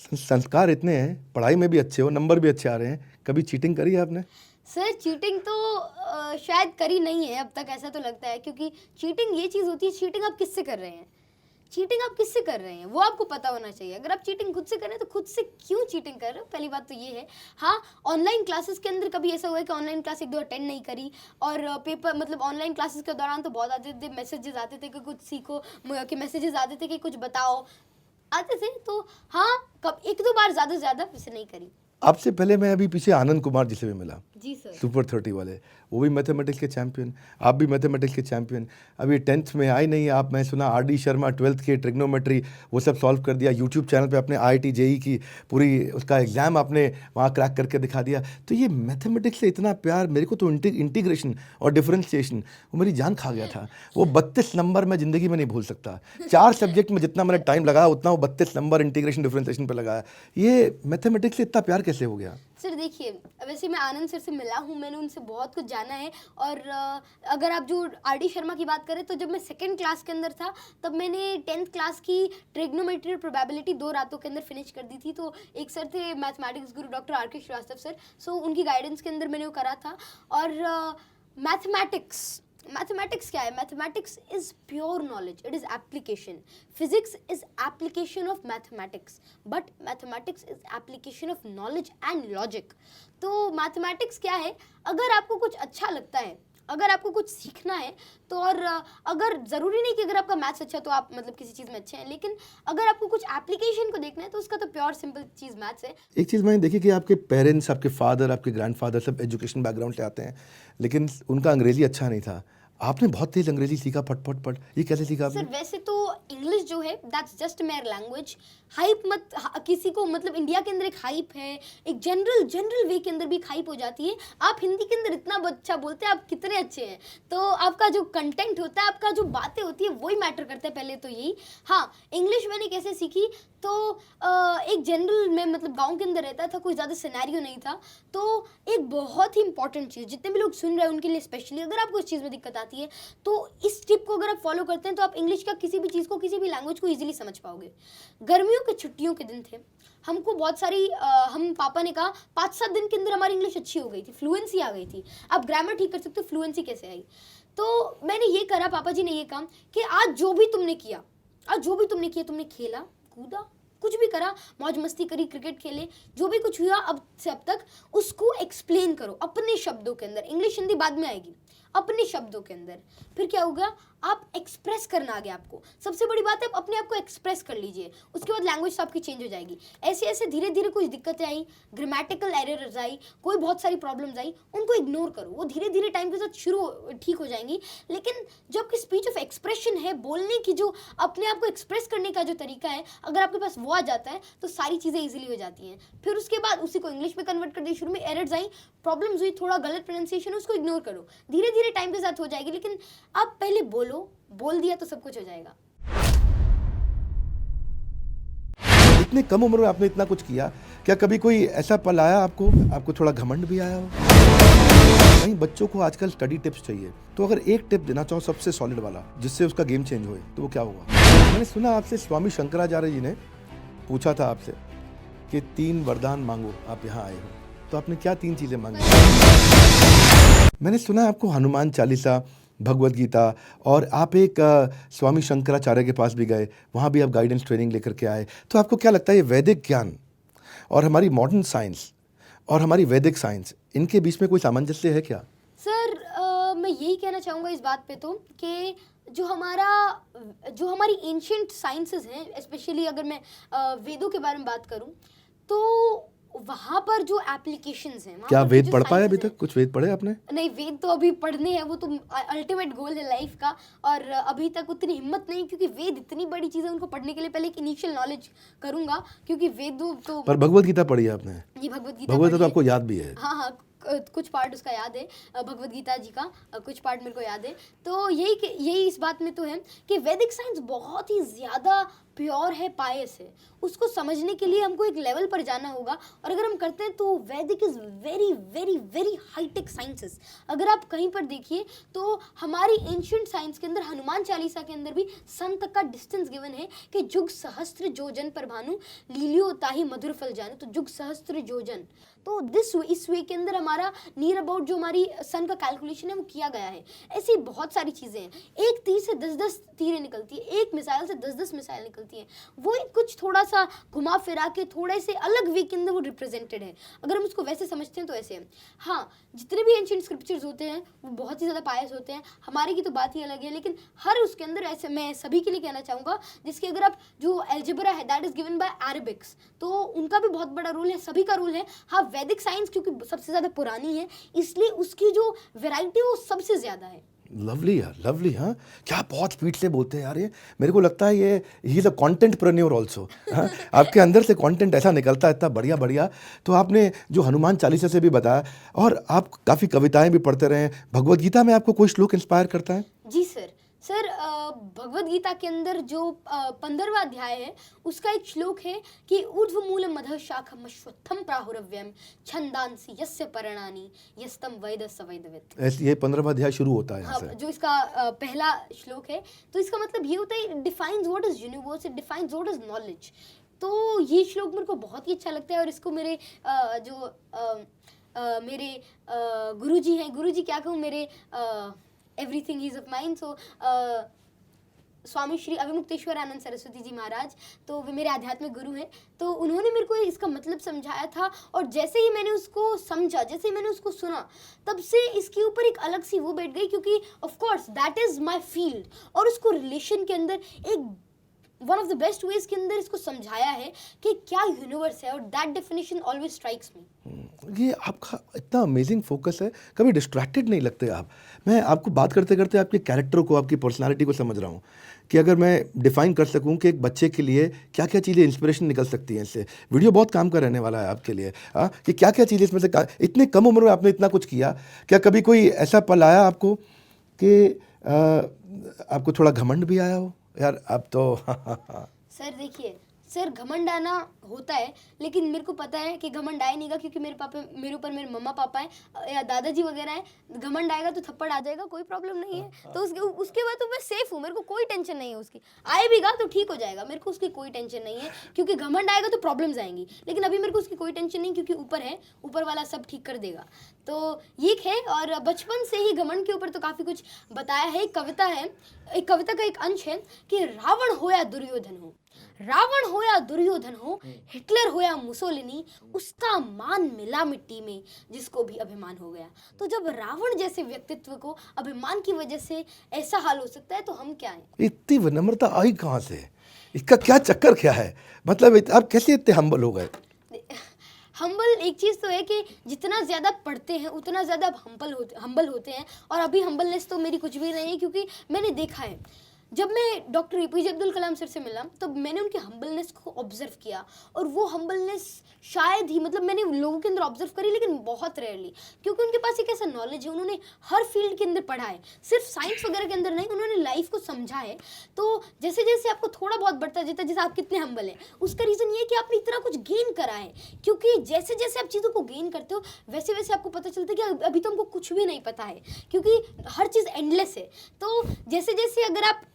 संस्कार इतने हैं, पढ़ाई में भी अच्छे हो, नंबर भी अच्छे आ रहे हैं, कभी चीटिंग करी है आपने? सर चीटिंग तो शायद करी नहीं है अब तक, ऐसा तो लगता है, क्योंकि चीटिंग ये चीज़ होती है, चीटिंग आप किससे कर रहे हैं, वो आपको पता होना चाहिए। अगर आप चीटिंग खुद से कर रहे हैं तो खुद से क्यों चीटिंग कर रहे हो, पहली बात तो ये है। हाँ, ऑनलाइन क्लासेस के अंदर कभी ऐसा हुआ है कि ऑनलाइन क्लास 1-2 अटेंड नहीं करी, और पेपर, मतलब ऑनलाइन क्लासेस के दौरान तो बहुत आते थे मैसेजेस, आते थे कि कुछ सीखो, कि मैसेजेस आते थे कि कुछ बताओ, आते थे। तो हाँ, कब 1-2 बार, ज़्यादा से ज़्यादा वैसे नहीं करी। आपसे पहले मैं अभी पीछे आनंद कुमार जी से भी मिला, जी सर। सुपर 30 वाले, वो भी मैथमेटिक्स के चैंपियन, आप भी मैथमेटिक्स के चैंपियन। अभी 10th में आई नहीं आप, मैं सुना आर डी शर्मा 12th के ट्रिग्नोमेट्री वो सब सॉल्व कर दिया, यूट्यूब चैनल पे अपने IIT JEE की पूरी उसका एग्ज़ाम आपने वहाँ क्रैक करके दिखा दिया। तो ये मैथमेटिक्स से इतना प्यार, मेरे को तो इंटीग्रेशन और डिफरेंशिएशन वो मेरी जान खा गया था। वो 32 नंबर मैं ज़िंदगी में नहीं भूल सकता। 4 सब्जेक्ट में जितना मैंने टाइम लगाया उतना वो 32 नंबर इंटीग्रेशन डिफरेंशिएशन पर लगाया। ये मैथमेटिक्स से इतना प्यार कैसे हो गया? सर देखिए, वैसे मैं आनंद सर से मिला हूँ, मैंने उनसे बहुत कुछ जाना है। और अगर आप जो RD शर्मा की बात करें, तो जब मैं 2nd क्लास के अंदर था, तब मैंने 10th क्लास की ट्रिग्नोमेट्री और प्रोबेबिलिटी 2 रातों के अंदर फिनिश कर दी थी। तो एक सर थे मैथमेटिक्स गुरु डॉक्टर RK श्रीवास्तव सर, सो उनकी गाइडेंस के अंदर मैंने वो करा था। और मैथमेटिक्स क्या है? Mathematics is pure knowledge, it is application. Physics is application of mathematics, but mathematics is application of knowledge and logic. तो मैथमेटिक्स क्या है? अगर आपको कुछ अच्छा लगता है, अगर आपको कुछ सीखना है तो, और अगर ज़रूरी नहीं कि अगर आपका मैथ्स अच्छा तो आप मतलब किसी चीज़ में अच्छे हैं, लेकिन अगर आपको कुछ एप्लीकेशन को देखना है तो उसका तो प्योर सिंपल चीज़ मैथ्स है. एक चीज़ मैंने देखी कि आपके पेरेंट्स, आपके फादर, आपके ग्रैंडफादर सब एजुकेशन बैकग्राउंड से आते हैं, लेकिन उनका अंग्रेज़ी अच्छा नहीं था. आपने बहुत तेज अंग्रेज़ी सीखा, फट फट फट. ये कैसे सीखा सर आपने? वैसे तो इंग्लिश जो है that's just mayor language. Hype मत किसी को, मतलब इंडिया के अंदर एक हाइप है, एक जनरल वे के अंदर भी एक हाइप हो जाती है. आप हिंदी के अंदर इतना अच्छा बोलते हैं, आप कितने अच्छे हैं, तो आपका जो कंटेंट होता है, आपका जो बातें होती है, वही मैटर करता है पहले तो यही. हाँ, इंग्लिश मैंने कैसे सीखी तो एक जनरल में, मतलब गांव के अंदर रहता था, कोई ज़्यादा सिनेरियो नहीं था. तो एक बहुत ही इंपॉर्टेंट चीज़, जितने भी लोग सुन रहे हैं उनके लिए स्पेशली, अगर आपको इस चीज़ में दिक्कत आती है तो इस टिप को अगर आप फॉलो करते हैं तो आप इंग्लिश का किसी भी चीज़ को, किसी भी लैंग्वेज को इजीली समझ पाओगे. गर्मियों के छुट्टियों के दिन थे, हमको बहुत सारी हम पापा ने कहा 5-7 दिन के अंदर हमारी इंग्लिश अच्छी हो गई थी, फ्लुएंसी आ गई थी. आप ग्रामर ठीक कर सकते हो, फ्लुएंसी कैसे आई? तो मैंने ये करा, पापा जी ने ये काम कि आज जो भी तुमने किया, तुमने खेला कूदा, कुछ भी करा, मौज मस्ती करी, क्रिकेट खेले, जो भी कुछ हुआ अब से अब तक, उसको एक्सप्लेन करो अपने शब्दों के अंदर. इंग्लिश हिंदी बाद में आएगी, अपने शब्दों के अंदर. फिर क्या होगा? आप एक्सप्रेस करना आ गया आपको. सबसे बड़ी बात है, आप अपने आप को एक्सप्रेस कर लीजिए, उसके बाद लैंग्वेज तो आपकी चेंज हो जाएगी. ऐसे ऐसे धीरे धीरे कुछ दिक्कतें आई, ग्रामेटिकल एरर्स आई, कोई बहुत सारी प्रॉब्लम्स आई, उनको इग्नोर करो, वो धीरे धीरे टाइम के साथ ठीक हो जाएंगी. लेकिन जो आपकी स्पीच ऑफ एक्सप्रेशन है, बोलने की जो अपने आप को एक्सप्रेस करने का जो तरीका है, अगर आपके पास वो आ जाता है तो सारी चीज़ें ईजिली हो जाती हैं. फिर उसके बाद उसी को इंग्लिश में कन्वर्ट कर दिया. शुरू में एरर्स आई, प्रॉब्लम्स हुई, थोड़ा गलत प्रोनाउंसिएशन, उसको इग्नोर करो, धीरे धीरे टाइम के साथ हो जाएगी. लेकिन आप पहले बोल दिया तो सब कुछ हो जाएगा. इतने कम उम्र में आपने इतना कुछ किया, क्या कभी कोई ऐसा पल आया आपको थोड़ा घमंड भी आया हो? नहीं, बच्चों को आजकल स्टडी टिप्स चाहिए, तो अगर एक टिप देना चाहो सबसे सॉलिड वाला, जिससे उसका गेम चेंज होए, तो वो क्या होगा? मैंने सुना आपसे स्वामी शंकराचार्य जी ने पूछा था आपसे कि 3 वरदान मांगो, आप यहाँ आए हो, तो आपने क्या 3 चीज़ें मांगी? मैंने सुना आपको हनुमान चालीसा, भगवत गीता, और आप एक स्वामी शंकराचार्य के पास भी गए, वहाँ भी आप गाइडेंस ट्रेनिंग लेकर के आए. तो आपको क्या लगता है ये वैदिक ज्ञान और हमारी मॉडर्न साइंस और हमारी वैदिक साइंस, इनके बीच में कोई सामंजस्य है क्या? सर मैं यही कहना चाहूँगा इस बात पे तो कि जो हमारी एंशियंट साइंसेस हैं, स्पेशली अगर मैं वेदों के बारे में बात करूँ, तो वहाँ पर जो एप्लीकेशंस हैं, क्या वेद पढ़ पाए अभी तक? कुछ वेद पढ़े आपने? नहीं, वेद तो अभी पढ़ने हैं, वो तो अल्टीमेट गोल है लाइफ का, और अभी तक उतनी हिम्मत नहीं, क्योंकि वेद इतनी बड़ी चीज़ है, उनको पढ़ने के लिए पहले एक इनिशियल नॉलेज करूँगा, क्योंकि वेद तो. पर भगवत गीता पढ़ी है आपने? ये भगवत गीता तो आपको याद भी है? हाँ, कुछ पार्ट उसका याद है, भगवत गीता जी का कुछ पार्ट मेरे को याद है. तो यही इस बात में तो है कि वैदिक साइंस बहुत ही ज़्यादा प्योर है, पायस है. उसको समझने के लिए हमको एक लेवल पर जाना होगा, और अगर हम करते हैं तो Vedic is very very very hi tech sciences. अगर आप कहीं पर देखिए तो हमारी एंशियंट साइंस के अंदर, हनुमान चालीसा के अंदर भी सन तक का डिस्टेंस गिवन है कि जुग सहस्त्र जोजन पर भानु, लीलियो ताहि मधुर फल जानु. तो जुग सहस्त्र जोजन, तो इस वे के अंदर हमारा नियर अबाउट जो हमारी सन का कैलकुलेशन है वो किया गया है. ऐसी बहुत सारी चीज़ें हैं. एक तीर से 10-10 तीरें निकलती है, एक मिसाइल से 10-10 मिसाइल निकलती हैं. वो कुछ थोड़ा सा घुमा फिरा के थोड़े से अलग वे के अंदर वो रिप्रेजेंटेड है. अगर हम उसको वैसे समझते हैं तो ऐसे है. हाँ, जितने भी एंशिएंट स्क्रिप्चर्स होते हैं वो बहुत ही ज़्यादा पायस होते हैं. हमारे की तो बात ही अलग है, लेकिन हर उसके अंदर, ऐसे मैं सभी के लिए कहना चाहूँगा, जिसके अगर आप जो एल्जेब्रा है दैट इज़ गिवन बाय अरेबिक्स, तो उनका भी बहुत बड़ा रोल है, सभी का रोल है. हाँ, वैदिक साइंस क्योंकि सबसे ज़्यादा पुरानी है, इसलिए उसकी जो वैरायटी वो सबसे ज़्यादा है. लवली यार, लवली. हाँ, क्या बहुत स्पीड से बोलते हैं यार ये. मेरे को लगता है ये ही इज अ कंटेंटप्रेन्योर आल्सो. आपके अंदर से कंटेंट ऐसा निकलता है, इतना बढ़िया बढ़िया. तो आपने जो हनुमान चालीसा से भी बताया, और आप काफ़ी कविताएं भी पढ़ते रहे. भगवत गीता में आपको कोई श्लोक इंस्पायर करता है? जी सर, भगवत गीता के अंदर जो 15वां अध्याय है, उसका एक श्लोक है कि ऊर्ध्वमूलम अधः शाखम अश्वत्थम प्राहुरव्यम छंदांसि यस्य पर्णानि यस्तम वेद स वेदवित्. ये 15वां अध्याय शुरू होता है यहाँ हाँ, से. जो इसका पहला श्लोक है, तो इसका मतलब ये होता है, defines what is universe, it defines what is knowledge. तो ये श्लोक मेरे को बहुत ही अच्छा लगता है, और इसको मेरे जो मेरे गुरुजी हैं, गुरुजी क्या कहूँ, मेरे एवरीथिंग इज ऑफ माइंड। सो स्वामी श्री अविमुक्तेश्वर आनंद सरस्वती जी महाराज, तो वे मेरे आध्यात्मिक गुरु हैं। तो उन्होंने मेरे को इसका मतलब समझाया था, और जैसे ही मैंने उसको समझा, जैसे ही मैंने उसको सुना, तब से इसके ऊपर एक अलग सी वो बैठ गई, क्योंकि of course that is my field. और उसको रिलेशन के अंदर एक one of the best veg के अंदर इसको समझाया है कि क्या यूनिवर्स है, और दैट डेफिनेशन ऑलवेज स्ट्राइक्स मी। ये आपका इतना अमेजिंग फोकस है, कभी डिस्ट्रैक्टेड नहीं लगते आप। मैं आपको बात करते करते आपके कैरेक्टर को, आपकी पर्सनालिटी को समझ रहा हूँ कि अगर मैं डिफाइन कर सकूँ कि एक बच्चे के लिए क्या क्या चीज़ें इंस्पिरेशन निकल सकती हैं इससे। वीडियो बहुत काम का रहने वाला है आपके लिए, कि क्या क्या चीज़ें इसमें से इतने कम उम्र में आपने इतना कुछ किया। क्या कभी कोई ऐसा पल आया आपको कि आपको थोड़ा घमंड भी आया हो, यार अब तो सर देखिए, सर घमंड आना होता है, लेकिन मेरे को पता है कि घमंड आए नहीं, क्योंकि मेरे पापा, मेरे ऊपर मेरे मम्मा पापा हैं या दादाजी वगैरह हैं। घमंड आएगा तो थप्पड़ आ जाएगा, कोई प्रॉब्लम नहीं है। तो उसके बाद तो मैं सेफ हूँ, मेरे को कोई टेंशन नहीं है उसकी। आए भी गा तो ठीक हो जाएगा, मेरे को उसकी कोई टेंशन नहीं है, क्योंकि घमंड आएगा तो प्रॉब्लम्स आएंगी, लेकिन अभी मेरे को उसकी कोई टेंशन नहीं, क्योंकि ऊपर है, ऊपर वाला सब ठीक कर देगा। तो ये है। और बचपन से ही घमंड के ऊपर तो काफ़ी कुछ बताया है। एक कविता है, एक कविता का एक अंश है कि रावण हो या दुर्योधन हो, रावण हो या दुर्योधन हो, हिटलर हो या मुसोलिनी, उसका मान मिला मिट्टी में जिसको भी अभिमान हो गया। तो जब रावण जैसे व्यक्तित्व को अभिमान की वजह से ऐसा हाल हो सकता है, तो हम क्या हैं? इतनी विनम्रता आई कहाँ से? इसका क्या चक्कर क्या है? मतलब आप कैसे इतने हम्बल हो गए? हम्बल एक चीज़ तो है कि जितना ज़्यादा पढ़ते हैं उतना ज़्यादा हम्बल होते हैं। और अभी हम्बलनेस तो मेरी कुछ भी नहीं है, क्योंकि मैंने देखा है, जब मैं doctor APJ Abdul Kalam sir से मिला, तब मैंने उनके हम्बलनेस को ऑब्जर्व किया। और वो हम्बलनेस शायद ही, मतलब मैंने लोगों के अंदर ऑब्जर्व करी, लेकिन बहुत रेयरली, क्योंकि उनके पास एक ऐसा नॉलेज है, उन्होंने हर फील्ड के अंदर पढ़ा है, सिर्फ साइंस वगैरह के अंदर नहीं, उन्होंने लाइफ को समझा है। तो जैसे जैसे आपको थोड़ा बहुत बढ़ता जाता है, जैसे आप कितने हम्बल हैं, उसका रीज़न ये है कि आपने इतना कुछ गेन करा है। क्योंकि जैसे जैसे आप चीज़ों को गेन करते हो, वैसे वैसे आपको पता चलता है कि अभी तो हमको कुछ भी नहीं पता है, क्योंकि हर चीज़ एंडलेस है। तो जैसे जैसे अगर आप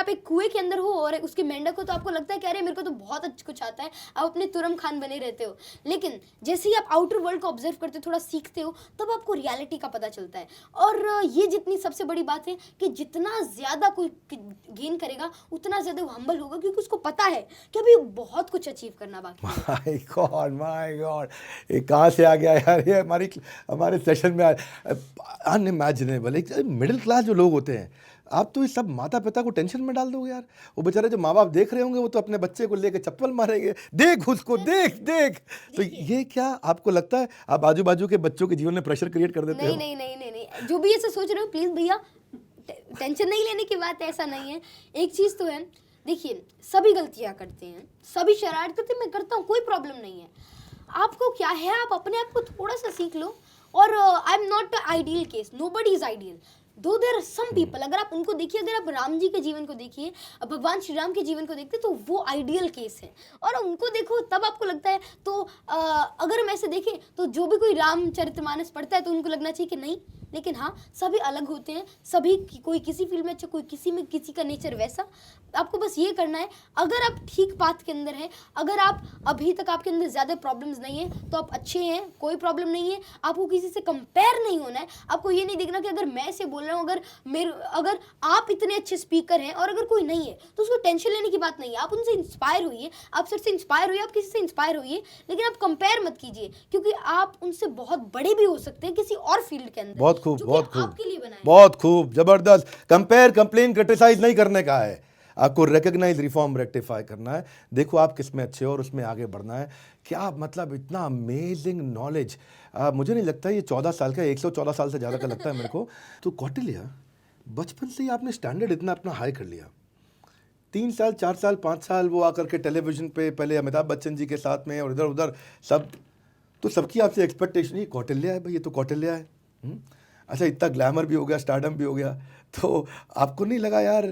एक कुएं के अंदर हो और उसके मेंढक हो, तो आपको लगता है कि अरे मेरे को तो बहुत अच्छा कुछ आता है, आप अपने तुरम खान बने रहते हो। लेकिन जैसे ही आप आउटर वर्ल्ड को ऑब्जर्व करते हो, थोड़ा सीखते हो, तब आपको रियलिटी का पता चलता है। और ये जितनी सबसे बड़ी बात है कि जितना ज़्यादा कोई गेन करेगा, उतना ज़्यादा वो हम्बल होगा, क्योंकि उसको पता है कि अभी बहुत कुछ अचीव करना बाकी है। माय गॉड, ये कहाँ से आ गया यार? ये हमारे सेशन में अनइमेजिनेबल। एक मिडिल क्लास जो लोग होते हैं, आप तो इस सब माता पिता को टेंशन में डाल दोगे यार। वो बेचारे जो माँ बाप देख रहे होंगे, वो तो अपने बच्चे को लेकर चप्पल मारेंगे, देख उसको, देख। तो ये क्या आपको लगता है आप आजू बाजू के बच्चों के जीवन में प्रेशर क्रिएट कर देते हो? नहीं, जो भी ऐसा सोच रहे हो, प्लीज भैया टेंशन नहीं लेने की बात है, ऐसा नहीं है। एक चीज़ तो है, देखिए, सभी गलतियाँ करते हैं, सभी शरारत करते हैं, मैं करता हूँ, कोई प्रॉब्लम नहीं है। आपको क्या है, आप अपने आप को थोड़ा सा सीख लो। और आई am not ideal case, nobody is ideal, दो देयर आर सम पीपल। अगर आप उनको देखिए, अगर आप राम जी के जीवन को देखिए, भगवान श्री राम के जीवन को देखते, तो वो आइडियल केस है। और उनको देखो तब आपको लगता है, तो अगर हम ऐसे देखें, तो जो भी कोई रामचरितमानस पढ़ता है, तो उनको लगना चाहिए कि नहीं। लेकिन हाँ, सभी अलग होते हैं, सभी कोई किसी फील्ड में अच्छा, कोई किसी में, किसी का नेचर वैसा। आपको बस ये करना है, अगर आप ठीक पाथ के अंदर हैं, अगर आप अभी तक आपके अंदर ज़्यादा प्रॉब्लम्स नहीं है, तो आप अच्छे हैं, कोई प्रॉब्लम नहीं है। आपको किसी से कंपेयर नहीं होना है। आपको ये नहीं देखना कि अगर मैं ऐसे बोल रहा हूँ, अगर आप इतने अच्छे स्पीकर हैं और अगर कोई नहीं है, तो उसको टेंशन लेने की बात नहीं है। आप उनसे इंस्पायर होइए, आप सर से इंस्पायर होइए, आप किसी से इंस्पायर होइए, लेकिन आप कंपेयर मत कीजिए, क्योंकि आप उनसे बहुत बड़े भी हो सकते हैं किसी और फील्ड के अंदर। बहुत खूब, बहुत खूब, आपके लिए बनाया, बहुत खूब, जबरदस्त। कंपेयर, कंप्लेन, क्रिटिसाइज नहीं करने का है, आपको रिकग्नाइज, रिफॉर्म, रेक्टिफाई करना है। देखो आप किस में अच्छे हो और उसमें आगे बढ़ना है। क्या मतलब इतना अमेजिंग नॉलेज। मुझे नहीं लगता ये 14 साल का, 114 साल से ज़्यादा का लगता है मेरे को। तो कौटिल्य, बचपन से ही आपने स्टैंडर्ड इतना अपना हाई कर लिया। 3 साल, 4 साल, 5 साल वो आकर के टेलीविज़न पे पहले अमिताभ बच्चन जी के साथ में, और इधर उधर सब, तो सबकी आपसे एक्सपेक्टेशन ही कौटिल्य है भाई, ये तो कौटिल्य है। अच्छा, इतना ग्लैमर भी हो गया, स्टारडम भी हो गया, तो आपको नहीं लगा यार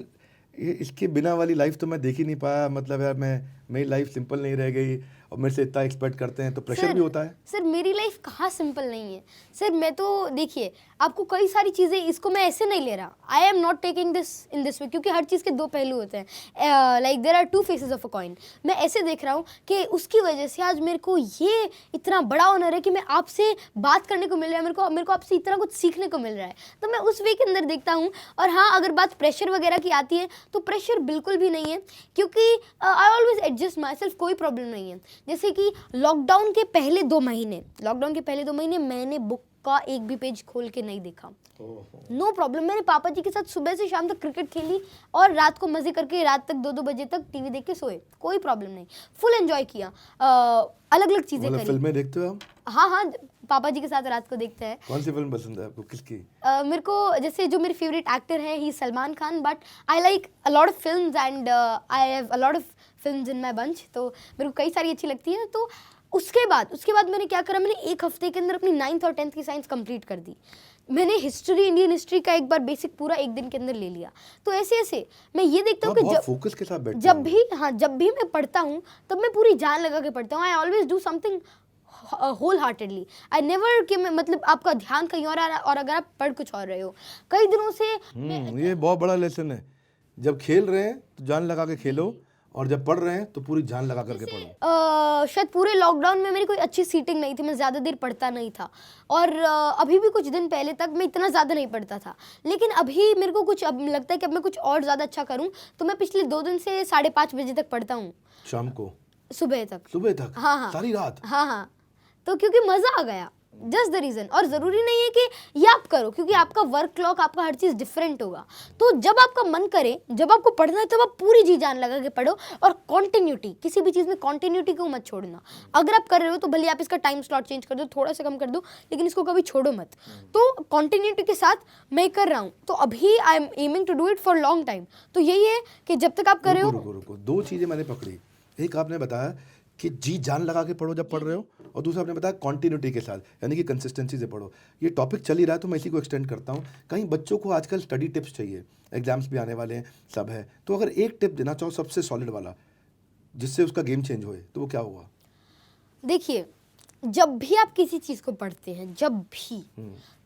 ये इसके बिना वाली लाइफ तो मैं देख ही नहीं पाया, मतलब यार मेरी लाइफ सिंपल नहीं रह गई, और मेरे से इतना एक्सपेक्ट करते हैं, तो प्रेशर भी होता है। सर मेरी लाइफ कहाँ सिंपल नहीं है सर। मैं तो देखिए आपको कई सारी चीज़ें, इसको मैं ऐसे नहीं ले रहा, I am not taking this in this way, क्योंकि हर चीज़ के दो पहलू होते हैं। Like there are two faces of a coin. मैं ऐसे देख रहा हूँ कि उसकी वजह से आज मेरे को ये इतना बड़ा ऑनर है कि मैं आपसे बात करने को मिल रहा है, मेरे को आपसे इतना कुछ सीखने को मिल रहा है, तो मैं उस वे के अंदर देखता हूँ। और हाँ, अगर बात प्रेशर वगैरह की आती है तो प्रेशर बिल्कुल भी नहीं है, क्योंकि I always adjust my self, कोई प्रॉब्लम नहीं है। जैसे कि लॉकडाउन के पहले 2 महीने मैंने बुक का एक भी पेज खोल के नहीं देखा। No problem. मैंने पापा जी के साथ सुबह से शाम तक क्रिकेट खेली और रात को मजे करके रात तक 2-2 बजे तक टीवी देख के सोए, कोई प्रॉब्लम नहीं। फुल एंजॉय किया, अलग अलग चीजें करी। फिल्में देखते हो आप? हाँ, पापा जी के साथ रात को देखते हैं। कौन सी फिल्म पसंद है आपको, किसकी? मेरे को जैसे जो मेरे फेवरेट एक्टर है ही Salman Khan, but I like a lot of films and I have a lot of films in my bunch, तो मेरे को कई सारी अच्छी लगती है। तो उसके बाद मैंने क्या करा, मैंने 1 हफ्ते के अंदर अपनी 9th और 10th की साइंस कंप्लीट कर दी। मैंने हिस्ट्री, इंडियन हिस्ट्री का एक बार बेसिक पूरा 1 दिन के अंदर ले लिया। तो ऐसे मैं ये देखता हूँ कि बहुत फोकस के साथ बैठते जब भी मैं पढ़ता हूँ तब मैं पूरी जान लगा के पढ़ता हूँ। I always do something wholeheartedly. I never कि मैं मतलब आपका ध्यान कहीं और आ रहा है और अगर आप पढ़ कुछ और रहे हो। कई दिनों से ये बहुत बड़ा लेसन है। जब खेल रहे हैं तो जान लगा के खेलो, और जब पढ़ रहे हैं तो पूरी जान लगा करके पढ़ो। शायद पूरे लॉकडाउन में मेरी कोई अच्छी सीटिंग नहीं थी, मैं ज़्यादा देर पढ़ता नहीं था, और अभी भी कुछ दिन पहले तक मैं इतना ज़्यादा नहीं पढ़ता था। लेकिन अभी मेरे को कुछ अब लगता है कि अब मैं कुछ और ज़्यादा अच्छा करूँ, तो मैं पिछले 2 दिन से 5:30 बजे तक पढ़ता हूँ, शाम को, सुबह तक। हाँ, सारी रात। हाँ, तो क्योंकि मज़ा आ गया, जस्ट द रीज़न। और ज़रूरी नहीं है कि ये आप करो, क्योंकि आपका वर्क क्लॉक, आपका हर चीज़ डिफरेंट होगा। तो जब आपका मन करे, जब आपको पढ़ना है, तब आप पूरी जी जान लगा के पढ़ो। और कॉन्टिन्यूटी, किसी भी चीज़ में कॉन्टिन्यूटी को मत छोड़ना। अगर आप कर रहे हो तो भले आप इसका टाइम स्लॉट चेंज कर दो, थोड़ा सा कम कर दो, लेकिन इसको कभी छोड़ो मत। तो कॉन्टिन्यूटी के साथ मैं कर रहा हूँ, तो अभी I am aiming to do it for long time. तो यही है कि जब तक आप कर रहे हो। रुको, 2 चीजें मैंने पकड़ी। एक आपने बताया कि जी जान लगा के पढ़ो जब पढ़ रहे हो, और दूसरा आपने बताया कॉन्टिन्यूटी के साथ, यानी कि कंसिस्टेंसी से पढ़ो। ये टॉपिक चल ही रहा है तो मैं इसी को एक्सटेंड करता हूँ। कहीं बच्चों को आजकल स्टडी टिप्स चाहिए, एग्जाम्स भी आने वाले हैं, सब है, तो अगर एक टिप देना चाहो सबसे सॉलिड वाला, जिससे उसका गेम चेंज होए, तो वो क्या होगा? देखिए, जब भी आप किसी चीज़ को पढ़ते हैं, जब भी,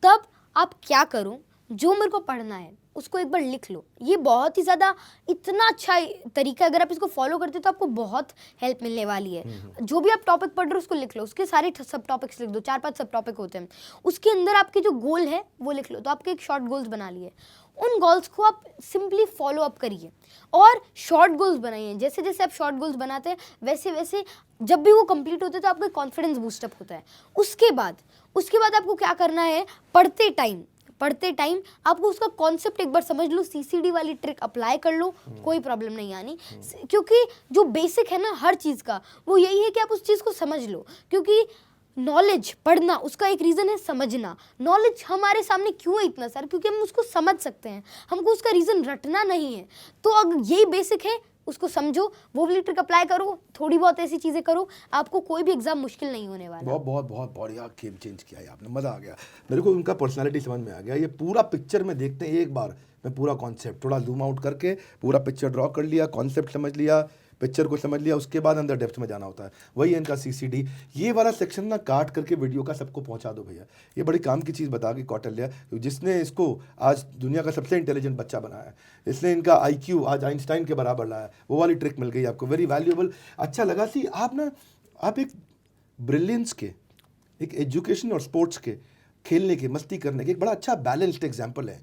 तब आप क्या करो, जो मेरे को पढ़ना है उसको एक बार लिख लो। ये बहुत ही ज़्यादा इतना अच्छा तरीका है, अगर आप इसको फॉलो करते हो तो आपको बहुत हेल्प मिलने वाली है। जो भी आप टॉपिक पढ़ रहे हो उसको लिख लो, उसके सारे सब टॉपिक्स लिख दो, 4-5 सब टॉपिक होते हैं, उसके अंदर आपके जो गोल है वो लिख लो। तो आपके एक शॉर्ट गोल्स बना लिए, उन गोल्स को आप सिंपली फॉलो अप करिए और शॉर्ट गोल्स बनाइए। जैसे जैसे आप शॉर्ट गोल्स बनाते हैं वैसे वैसे जब भी वो कंप्लीट होते हैं तो आपका कॉन्फिडेंस बूस्टअप होता है। उसके बाद आपको क्या करना है, पढ़ते टाइम आपको उसका कॉन्सेप्ट एक बार समझ लो, सीसीडी वाली ट्रिक अप्लाई कर लो, कोई प्रॉब्लम नहीं आनी। क्योंकि जो बेसिक है ना हर चीज़ का, वो यही है कि आप उस चीज़ को समझ लो। क्योंकि नॉलेज पढ़ना, उसका एक रीज़न है समझना। नॉलेज हमारे सामने क्यों है इतना सारा, क्योंकि हम उसको समझ सकते हैं, हमको उसका रीज़न रटना नहीं है। तो अगर यही बेसिक है, उसको समझो, वो वाली ट्रिक अप्लाई करो, थोड़ी बहुत ऐसी चीज़ें करो, आपको कोई भी एग्जाम मुश्किल नहीं होने वाला। बहुत बढ़िया गेम चेंज किया है आपने, मज़ा आ गया। मेरे को उनका पर्सनालिटी समझ में आ गया। ये पूरा पिक्चर में देखते हैं एक बार, मैं पूरा कॉन्सेप्ट थोड़ा जूम आउट करके पूरा पिक्चर ड्रॉ कर लिया, कॉन्सेप्ट समझ लिया, पिक्चर को समझ लिया, उसके बाद अंदर डेप्थ में जाना होता है। वही है इनका सीसीडी। ये वाला सेक्शन ना काट करके वीडियो का सबको पहुंचा दो भैया। ये बड़ी काम की चीज़ बता गई कौटिल्य, जिसने इसको आज दुनिया का सबसे इंटेलिजेंट बच्चा बनाया है। इसने इनका आईक्यू आज आइंस्टाइन के बराबर लाया। वो वाली ट्रिक मिल गई आपको, वेरी वैल्यूएबल। अच्छा लगा। सी आप एक ब्रिलियंस के, एक एजुकेशन और स्पोर्ट्स के, खेलने के, मस्ती करने के एक बड़ा अच्छा बैलेंस्ड एग्जाम्पल है।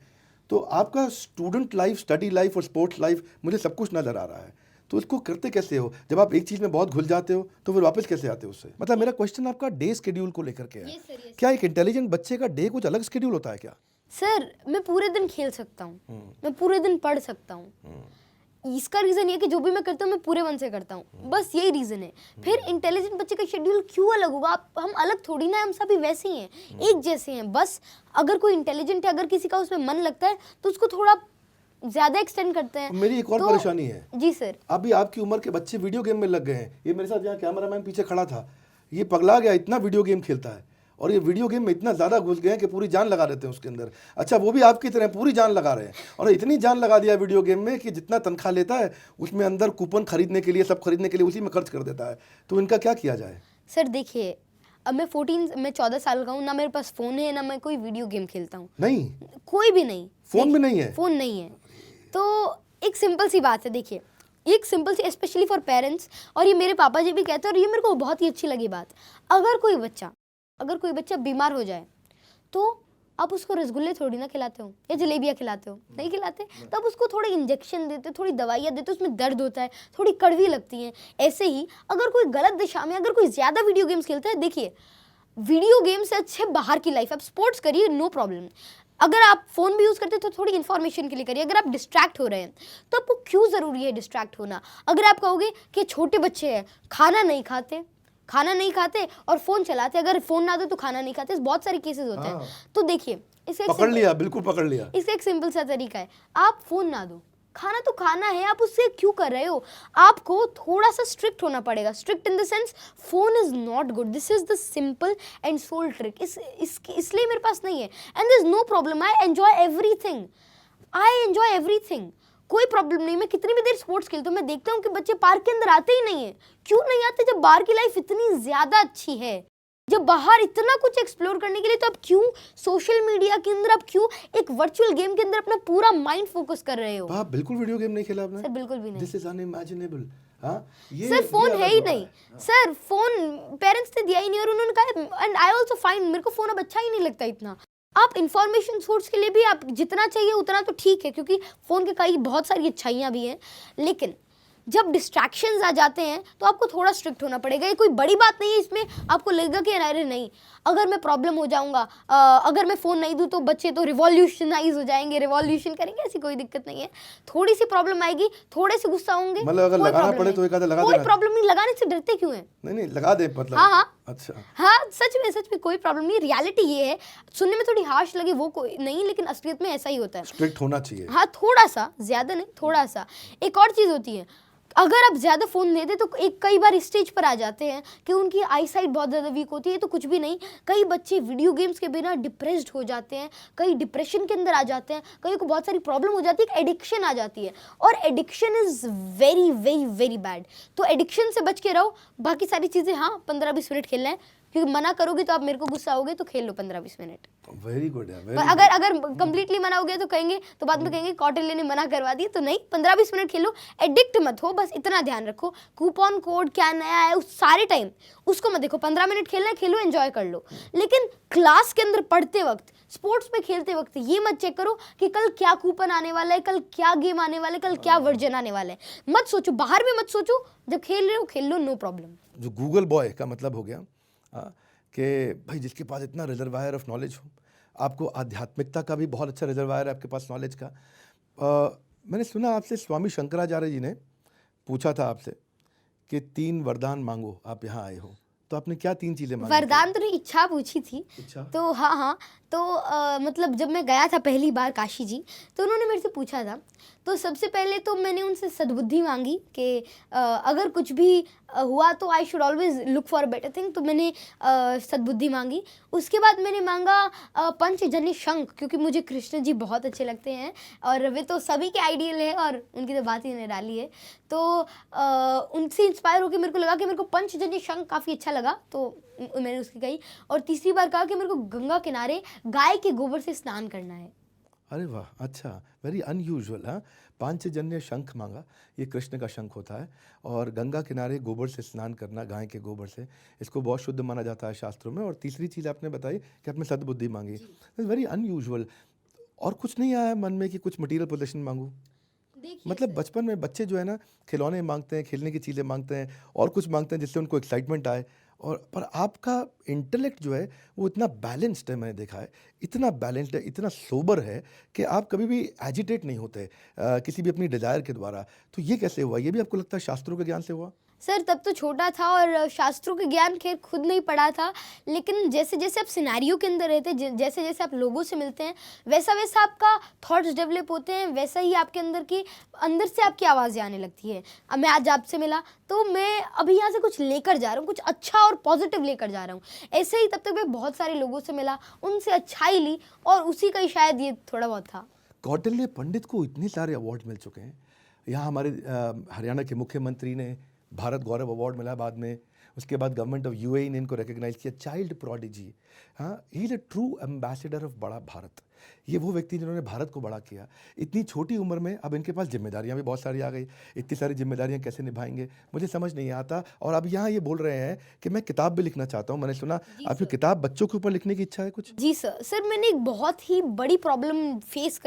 तो आपका स्टूडेंट लाइफ, स्टडी लाइफ और स्पोर्ट्स लाइफ, मुझे सब कुछ नज़र आ रहा है। तो इसको करते कैसे हो? जब आप एक चीज़ में बहुत घुल जाते हो तो फिर वापस कैसे आते हो उससे? मतलब मेरा क्वेश्चन आपका डे स्केड्यूल को लेकर के है। क्या एक इंटेलिजेंट बच्चे का डे कुछ अलग स्केड्यूल होता है क्या? सर, मैं पूरे दिन खेल सकता हूँ, मैं पूरे दिन पढ़ सकता हूँ। इसका रीज़न ये कि जो भी मैं करता हूँ मैं पूरे मन से करता हूँ, बस यही रीज़न है। फिर इंटेलिजेंट बच्चे का शेड्यूल क्यों अलग होगा? हम अलग थोड़ी ना, हम सभी वैसे ही हैं, एक जैसे हैं। बस अगर कोई इंटेलिजेंट है, अगर किसी का उसमें मन लगता है तो उसको थोड़ा ज्यादा एक्सटेंड करते हैं। मेरी एक और परेशानी है जी सर, अभी आपकी उम्र के बच्चे वीडियो गेम में लग गए हैं। ये मेरे साथ यहाँ कैमरामैन पीछे खड़ा था, ये पगला गया, इतना वीडियो गेम खेलता है। और ये वीडियो गेम में इतना ज़्यादा घुस गए हैं कि पूरी जान लगा देते हैं उसके अंदर। अच्छा, वो भी आपकी तरह पूरी जान लगा रहे हैं, और इतनी जान लगा दिया वीडियो गेम में कि जितना तनख्वाह लेता है उसमें अंदर कूपन खरीदने के लिए, सब खरीदने के लिए उसी में खर्च कर देता है। तो इनका क्या किया जाए? सर देखिए, अब मैं 14 साल का हूँ, ना मेरे पास फ़ोन है, ना मैं कोई वीडियो गेम खेलता हूँ। नहीं, कोई भी नहीं। फ़ोन भी नहीं है? फ़ोन नहीं है। तो एक सिंपल सी बात है, देखिए, एक सिंपल सी, स्पेशली फॉर पेरेंट्स, और ये मेरे पापा जी भी कहते हैं और ये मेरे को बहुत ही अच्छी लगी बात। अगर कोई बच्चा बीमार हो जाए तो आप उसको रसगुल्ले थोड़ी ना खिलाते हो या जलेबियाँ खिलाते हो, नहीं खिलाते। तो आप उसको थोड़े इंजेक्शन देते, थोड़ी दवाइयाँ देते, उसमें दर्द होता है, थोड़ी कड़वी लगती हैं। ऐसे ही अगर कोई गलत दिशा में, अगर कोई ज़्यादा वीडियो गेम्स खेलता है, देखिए वीडियो गेम से अच्छे बाहर की लाइफ, आप स्पोर्ट्स करिए, नो प्रॉब्लम। अगर आप फ़ोन भी यूज़ करते हैं तो थोड़ी इन्फॉर्मेशन के लिए करिए। अगर आप डिस्ट्रैक्ट हो रहे हैं तो आपको क्यों ज़रूरी है डिस्ट्रैक्ट होना? अगर आप कहोगे कि छोटे बच्चे हैं, खाना नहीं खाते और फ़ोन चलाते, अगर फ़ोन ना दो तो खाना नहीं खाते, बहुत सारे केसेस होते हैं। तो देखिए, बिल्कुल पकड़ लिया। इसका एक सिंपल सा तरीका है, आप फ़ोन ना दो, खाना तो खाना है, आप उससे क्यों कर रहे हो? आपको थोड़ा सा स्ट्रिक्ट होना पड़ेगा। Strict in the sense, phone is not good, this is the simple and sole trick. इसलिए मेरे पास नहीं है, and there is no problem. I enjoy everything, कोई प्रॉब्लम नहीं। मैं कितनी भी देर स्पोर्ट्स खेलता हूँ, मैं देखता हूँ कि बच्चे पार्क के अंदर आते ही नहीं है। क्यों नहीं आते? जब बाहर की लाइफ इतनी ज्यादा अच्छी है, जब बाहर इतना कुछ एक्सप्लोर करने के लिए, तो आप क्यों सोशल मीडिया के अंदर, आप क्यों एक वर्चुअल गेम के अंदर अपना पूरा माइंड फोकस कर रहे हो? आप बिल्कुल वीडियो गेम नहीं खेला आपने? सर बिल्कुल भी नहीं। This is unimaginable. हाँ, सर फोन है ही नहीं। सर फोन पेरेंट्स ने दिया ही नहीं, और उन्होंने कहा, एंड आई आल्सो फाइंड, मेरे को फोन अब अच्छा ही नहीं लगता इतना। आप इंफॉर्मेशन सोर्स के लिए भी आप जितना चाहिए उतना तो ठीक है, क्योंकि फ़ोन के कई बहुत सारी अच्छाइयाँ भी हैं, लेकिन जब डिस्ट्रैक्शंस आ जाते हैं तो आपको थोड़ा स्ट्रिक्ट होना पड़ेगा। ये कोई बड़ी बात नहीं है, इसमें आपको लगेगा कि अरे नहीं, अगर मैं प्रॉब्लम हो जाऊंगा, अगर मैं फ़ोन नहीं दूँ तो बच्चे तो रिवॉल्यूशनाइज हो जाएंगे, रिवॉल्यूशन करेंगे, ऐसी कोई दिक्कत नहीं है। थोड़ी सी प्रॉब्लम आएगी, थोड़े से गुस्सा होंगे, मतलब अगर लगाना पड़े तो एक आधा लगा देना, कोई प्रॉब्लम नहीं। लगाने से डरते क्यों हैं? नहीं लगा दे, मतलब। हाँ, अच्छा, हाँ, सच में कोई प्रॉब्लम नहीं। रियलिटी ये है, सुनने में थोड़ी हार्श लगे वो कोई नहीं, लेकिन असलियत में ऐसा ही होता है। स्ट्रिक्ट होना चाहिए। हाँ, थोड़ा सा, ज्यादा नहीं, थोड़ा सा। एक और चीज़ होती है, अगर आप ज़्यादा फ़ोन दे दे तो एक कई बार स्टेज पर आ जाते हैं कि उनकी आई साइट बहुत ज़्यादा वीक होती है। तो कुछ भी नहीं, कई बच्चे वीडियो गेम्स के बिना डिप्रेस्ड हो जाते हैं, कई डिप्रेशन के अंदर आ जाते हैं, कई को बहुत सारी प्रॉब्लम हो जाती है, एडिक्शन आ जाती है, और addiction is very very very bad. तो एडिक्शन से बच के रहो। बाकी सारी चीज़ें हाँ 15-20 मिनट खेलना है, क्योंकि मना करोगे तो आप मेरे को गुस्सा आओगे, तो खेल लो 15-20 मिनट। वेरी गुड है। अगर कंप्लीटली मना हो गया तो कहेंगे, तो बाद में कहेंगे कौटिल्य ने मना करवा दी। तो नहीं, 15-20 मिनट खेलो, एडिक्ट मत हो, बस इतना ध्यान रखो। कूपन कोड क्या नया है उस सारे टाइम उसको मत देखो। 15 मिनट खेलना है, खेलो, एंजॉय कर लो, लेकिन क्लास के अंदर पढ़ते वक्त, स्पोर्ट्स में खेलते वक्त ये मत चेक करो कि कल क्या कूपन आने वाला है, कल क्या गेम आने वाला है, कल क्या वर्जन आने वाला है। मत सोचो, बाहर में मत सोचो, जब खेल रहे हो खेल लो, नो प्रॉब्लम। जो गूगल बॉय का मतलब हो गया कि भाई जिसके पास इतना रिजर्वायर ऑफ नॉलेज हो, आपको आध्यात्मिकता का भी बहुत अच्छा रिजर्वायर है आपके पास नॉलेज का। मैंने सुना आपसे स्वामी शंकराचार्य जी ने पूछा था आपसे कि 3 वरदान मांगो, आप यहाँ आए हो, तो आपने क्या 3 चीज़ें मांगी? वरदान तो नहीं, इच्छा पूछी थी। इच्छा? तो हाँ, तो मतलब जब मैं गया था पहली बार काशी जी, तो उन्होंने मेरे से पूछा था, तो सबसे पहले तो मैंने उनसे सद्बुद्धि मांगी कि अगर कुछ भी हुआ तो I should always look for better thing. तो मैंने सद्बुद्धि मांगी। उसके बाद मैंने मांगा पंचजन्य शंख, क्योंकि मुझे कृष्ण जी बहुत अच्छे लगते हैं, और वे तो सभी के आइडियल है, और उनकी तो बात ही निराली है। तो उनसे इंस्पायर होकर मेरे को लगा कि मेरे को पंचजन्य शंख काफ़ी अच्छा लगा, तो मैंने उसकी कही। और तीसरी बार कहा कि मेरे को गंगा किनारे गाय के गोबर से स्नान करना है। अरे वाह, अच्छा, वेरी अनयूजुअल। हाँ, पांचजन्य शंख मांगा, ये कृष्ण का शंख होता है, और गंगा किनारे गोबर से स्नान करना, गाय के गोबर से, इसको बहुत शुद्ध माना जाता है शास्त्रों में। और तीसरी चीज़ आपने बताई कि आपने सद्बुद्धि मांगी, वेरी अनयूजुअल। और कुछ नहीं आया मन में कि कुछ मटेरियल पोजेशन मांगूं? मतलब बचपन में बच्चे जो है ना, खिलौने मांगते हैं, खेलने की चीज़ें मांगते हैं, और कुछ मांगते हैं जिससे उनको एक्साइटमेंट आए, और पर आपका इंटेलेक्ट जो है वो इतना बैलेंस्ड है, मैंने देखा है, इतना बैलेंस्ड है, इतना सोबर है कि आप कभी भी एजिटेट नहीं होते किसी भी अपनी डिज़ायर के द्वारा। तो ये कैसे हुआ? ये भी आपको लगता है शास्त्रों के ज्ञान से हुआ? सर तब तो छोटा था और शास्त्रों के ज्ञान खैर खुद नहीं पढ़ा था, लेकिन जैसे जैसे आप सिनेरियो के अंदर रहते हैं, जैसे जैसे आप लोगों से मिलते हैं, वैसा वैसा आपका थॉट्स डेवलप होते हैं, वैसा ही आपके अंदर से आपकी आवाज़ें आने लगती है। अब मैं आज आपसे मिला तो मैं अभी यहाँ से कुछ लेकर जा रहा हूँ, कुछ अच्छा और पॉजिटिव लेकर जा रहा हूँ। ऐसे ही तब तक मैं बहुत सारे लोगों से मिला, उनसे अच्छाई ली और उसी का ही शायद ये थोड़ा बहुत था। कौटिल्य पंडित को इतने सारे अवार्ड मिल चुके हैं। यहाँ हमारे हरियाणा के मुख्यमंत्री ने भारत गौरव अवार्ड मिला बाद में, उसके बाद गवर्नमेंट ऑफ यूएई ने इनको रिकग्नाइज किया, चाइल्ड प्रोडिजी। हाँ, he is a true ambassador of बड़ा भारत। ये वो व्यक्ति जिन्होंने भारत को बड़ा किया इतनी छोटी उम्र में। अब इनके पास जिम्मेदारियां भी बहुत सारी आ गई, इतनी सारी जिम्मेदारियां कैसे निभाएंगे मुझे समझ नहीं आता। और अब यहाँ ये बोल रहे हैं कि मैं किताब भी लिखना चाहता हूँ। मैंने सुना आपकी किताब बच्चों के ऊपर लिखने की इच्छा है कुछ? जी सर मैंने एक बहुत ही बड़ी प्रॉब्लम फेस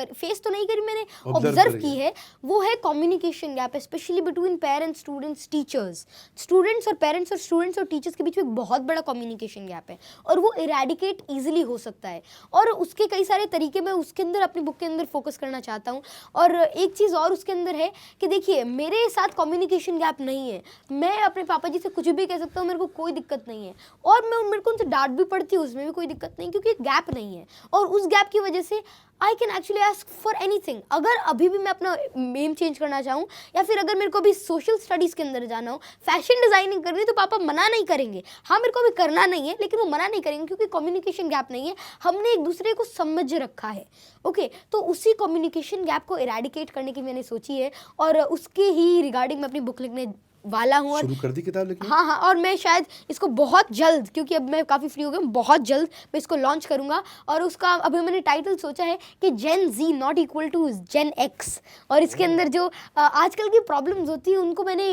तो नहीं करी, मैंने ऑब्जर्व की है। वो है communication gap, specially between parents, students, teachers. Students और पेरेंट्स और स्टूडेंट्स और टीचर्स के बीच में एक बहुत बड़ा कम्युनिकेशन गैप है और वो इरेडिकेट ईजिली हो सकता है। और उसके कई सारे तरीके मैं उसके अंदर अपनी बुक के अंदर फोकस करना चाहता हूँ। और एक चीज़ और उसके अंदर है कि देखिए मेरे साथ कम्युनिकेशन गैप नहीं है, मैं अपने पापा जी से कुछ भी कह सकता हूँ, मेरे को कोई दिक्कत नहीं है। और मेरे को उनसे डांट भी पड़ती है, उसमें भी कोई दिक्कत नहीं, क्योंकि गैप नहीं है। और उस गैप की वजह से I can actually ask for anything. अगर अभी भी मैं अपना एम चेंज करना चाहूँ या फिर अगर मेरे को अभी सोशल स्टडीज़ के अंदर जाना हो, फैशन डिज़ाइनिंग करनी है, तो पापा मना नहीं करेंगे। हाँ मेरे को अभी करना नहीं है, लेकिन वो मना नहीं करेंगे क्योंकि कम्युनिकेशन गैप नहीं है, हमने एक दूसरे को समझ रखा है। ओके, तो उसी कम्युनिकेशन गैप को इरेडिकेट करने की मैंने सोची है और उसके ही रिगार्डिंग मैं अपनी बुक लिखने वाला हूँ। शुरू कर दी किताब लिखना? हाँ, और मैं शायद इसको बहुत जल्द, क्योंकि अब मैं काफ़ी फ्री हो गया हूँ, बहुत जल्द मैं इसको लॉन्च करूँगा। और उसका अभी मैंने टाइटल सोचा है कि gen Z not equal to gen X. और इसके अंदर जो आजकल की प्रॉब्लम्स होती है उनको मैंने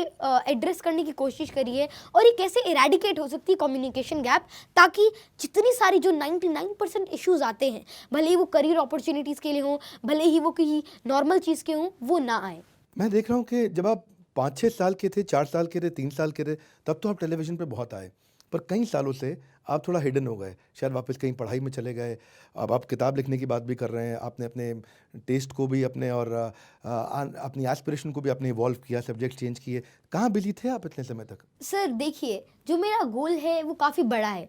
एड्रेस करने की कोशिश करी है और ये कैसे इरेडिकेट हो सकती है कम्युनिकेशन गैप, ताकि जितनी सारी जो 99% इश्यूज आते हैं, भले ही वो करियर अपॉर्चुनिटीज़ के लिए हों, भले ही वो किसी नॉर्मल चीज़ के हों, वो ना आए। मैं देख रहा हूँ कि जब आप 5-6 साल के थे, 4 साल के थे, 3 साल के थे, तब तो आप टेलीविज़न पे बहुत आए, पर कई सालों से आप थोड़ा हिडन हो गए, शायद वापस कहीं पढ़ाई में चले गए। अब आप किताब लिखने की बात भी कर रहे हैं, आपने अपने टेस्ट को भी अपने और अपनी एस्पिरेशन को भी आपने इवॉल्व किया, सब्जेक्ट चेंज किए। कहाँ बिजी थे आप इतने समय तक? सर देखिए, जो मेरा गोल है वो काफ़ी बड़ा है।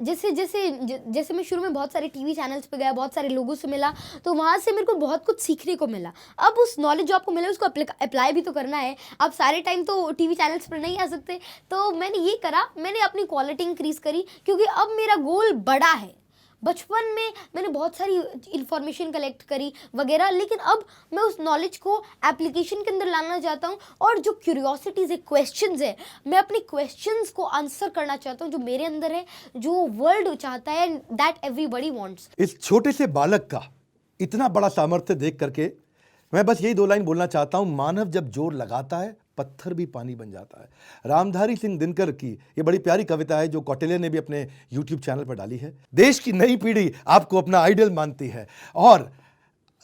जैसे मैं शुरू में बहुत सारे टीवी चैनल्स पे गया, बहुत सारे लोगों से मिला, तो वहाँ से मेरे को बहुत कुछ सीखने को मिला। अब उस नॉलेज जो आपको मिला उसको अप्लाई भी तो करना है। आप सारे टाइम तो टीवी चैनल्स पर नहीं आ सकते, तो मैंने ये करा, मैंने अपनी क्वालिटी इंक्रीज़ करी, क्योंकि अब मेरा गोल बड़ा है। बचपन में मैंने बहुत सारी इन्फॉर्मेशन कलेक्ट करी वगैरह, लेकिन अब मैं उस नॉलेज को एप्लीकेशन के अंदर लाना चाहता हूँ। और जो क्यूरियोसिटीज़ है, क्वेश्चंस है, मैं अपने क्वेश्चंस को आंसर करना चाहता हूँ जो मेरे अंदर है, जो वर्ल्ड चाहता है, दैट एवरीबॉडी वांट्स। इस छोटे से बालक का इतना बड़ा सामर्थ्य देख करके मैं बस यही 2 लाइन बोलना चाहता हूँ, मानव जब जोर लगाता है पत्थर भी पानी बन जाता है। रामधारी सिंह दिनकर की ये बड़ी प्यारी कविता है जो कौटिल्य ने भी अपने YouTube चैनल पर डाली है। देश की नई पीढ़ी आपको अपना आइडियल मानती है और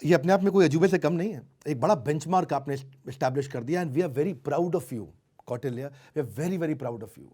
ये अपने आप में कोई अजूबे से कम नहीं है, एक बड़ा बेंचमार्क आपने एस्टैब्लिश कर दिया। And we are very proud of you Kautilya, we are very very proud of you.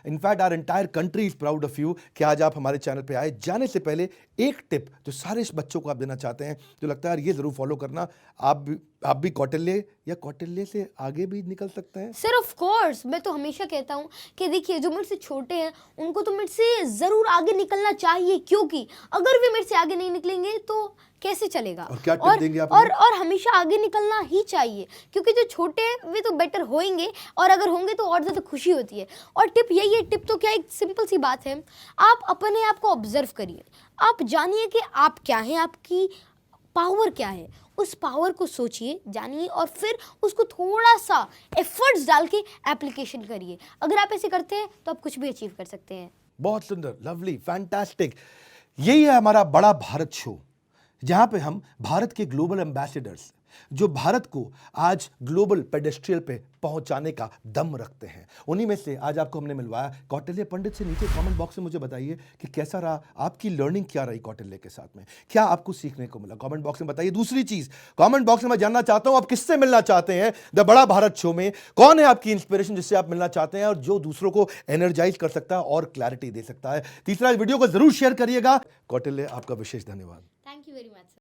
In fact our entire country is proud of you कि आज आप हमारे चैनल पे आए। जाने से पहले एक टिप जो सारे इस बच्चों को आप देना चाहते हैं, जो लगता है यार ये ज़रूर फॉलो करना, आप भी कौटिल्य या कौटिल्य से आगे भी निकल सकते हैं। सर ऑफ कोर्स, मैं तो हमेशा कहता हूँ कि देखिए जो मेरे से छोटे हैं उनको तो मेरे से ज़रूर आगे निकलना चाहिए, क्योंकि अगर वे मेरे से आगे नहीं निकलेंगे तो कैसे चलेगा। और क्या टिप देंगे आप? और हमेशा आगे निकलना ही चाहिए, क्योंकि जो छोटे हैं वे तो बेटर होंगे और अगर होंगे तो और ज़्यादा खुशी होती है। और टिप यही है, टिप तो क्या, एक सिंपल सी बात है, आप अपने आप को ऑब्जर्व करिए, आप जानिए कि आप क्या हैं, आपकी पावर क्या है, उस पावर को सोचिए, जानिए और फिर उसको थोड़ा सा एफर्ट्स डाल के एप्लीकेशन करिए। अगर आप ऐसे करते हैं तो आप कुछ भी अचीव कर सकते हैं। बहुत सुंदर, लवली, फैंटास्टिक। यही है हमारा बड़ा भारत शो। जहां पे हम भारत के ग्लोबल एम्बेसडर्स जो भारत को आज ग्लोबल पेडेस्ट्रियल पे पहुंचाने का दम रखते हैं, उन्हीं में से आज आपको हमने मिलवाया कौटिल्य पंडित से। नीचे कमेंट बॉक्स में मुझे बताइए कि कैसा रहा, आपकी लर्निंग क्या रही कौटिल्य के साथ में, क्या आपको सीखने को मिला, कमेंट बॉक्स में बताइए। दूसरी चीज, कमेंट बॉक्स में मैं जानना चाहता हूं आप किससे मिलना चाहते हैं द बड़ा भारत शो में, कौन है आपकी इंस्पिरेशन जिससे आप मिलना चाहते हैं और जो दूसरों को एनर्जाइज कर सकता है और क्लैरिटी दे सकता है। तीसरा, इस वीडियो को जरूर शेयर करिएगा। कौटिल्य, आपका विशेष धन्यवाद। Thank you very much.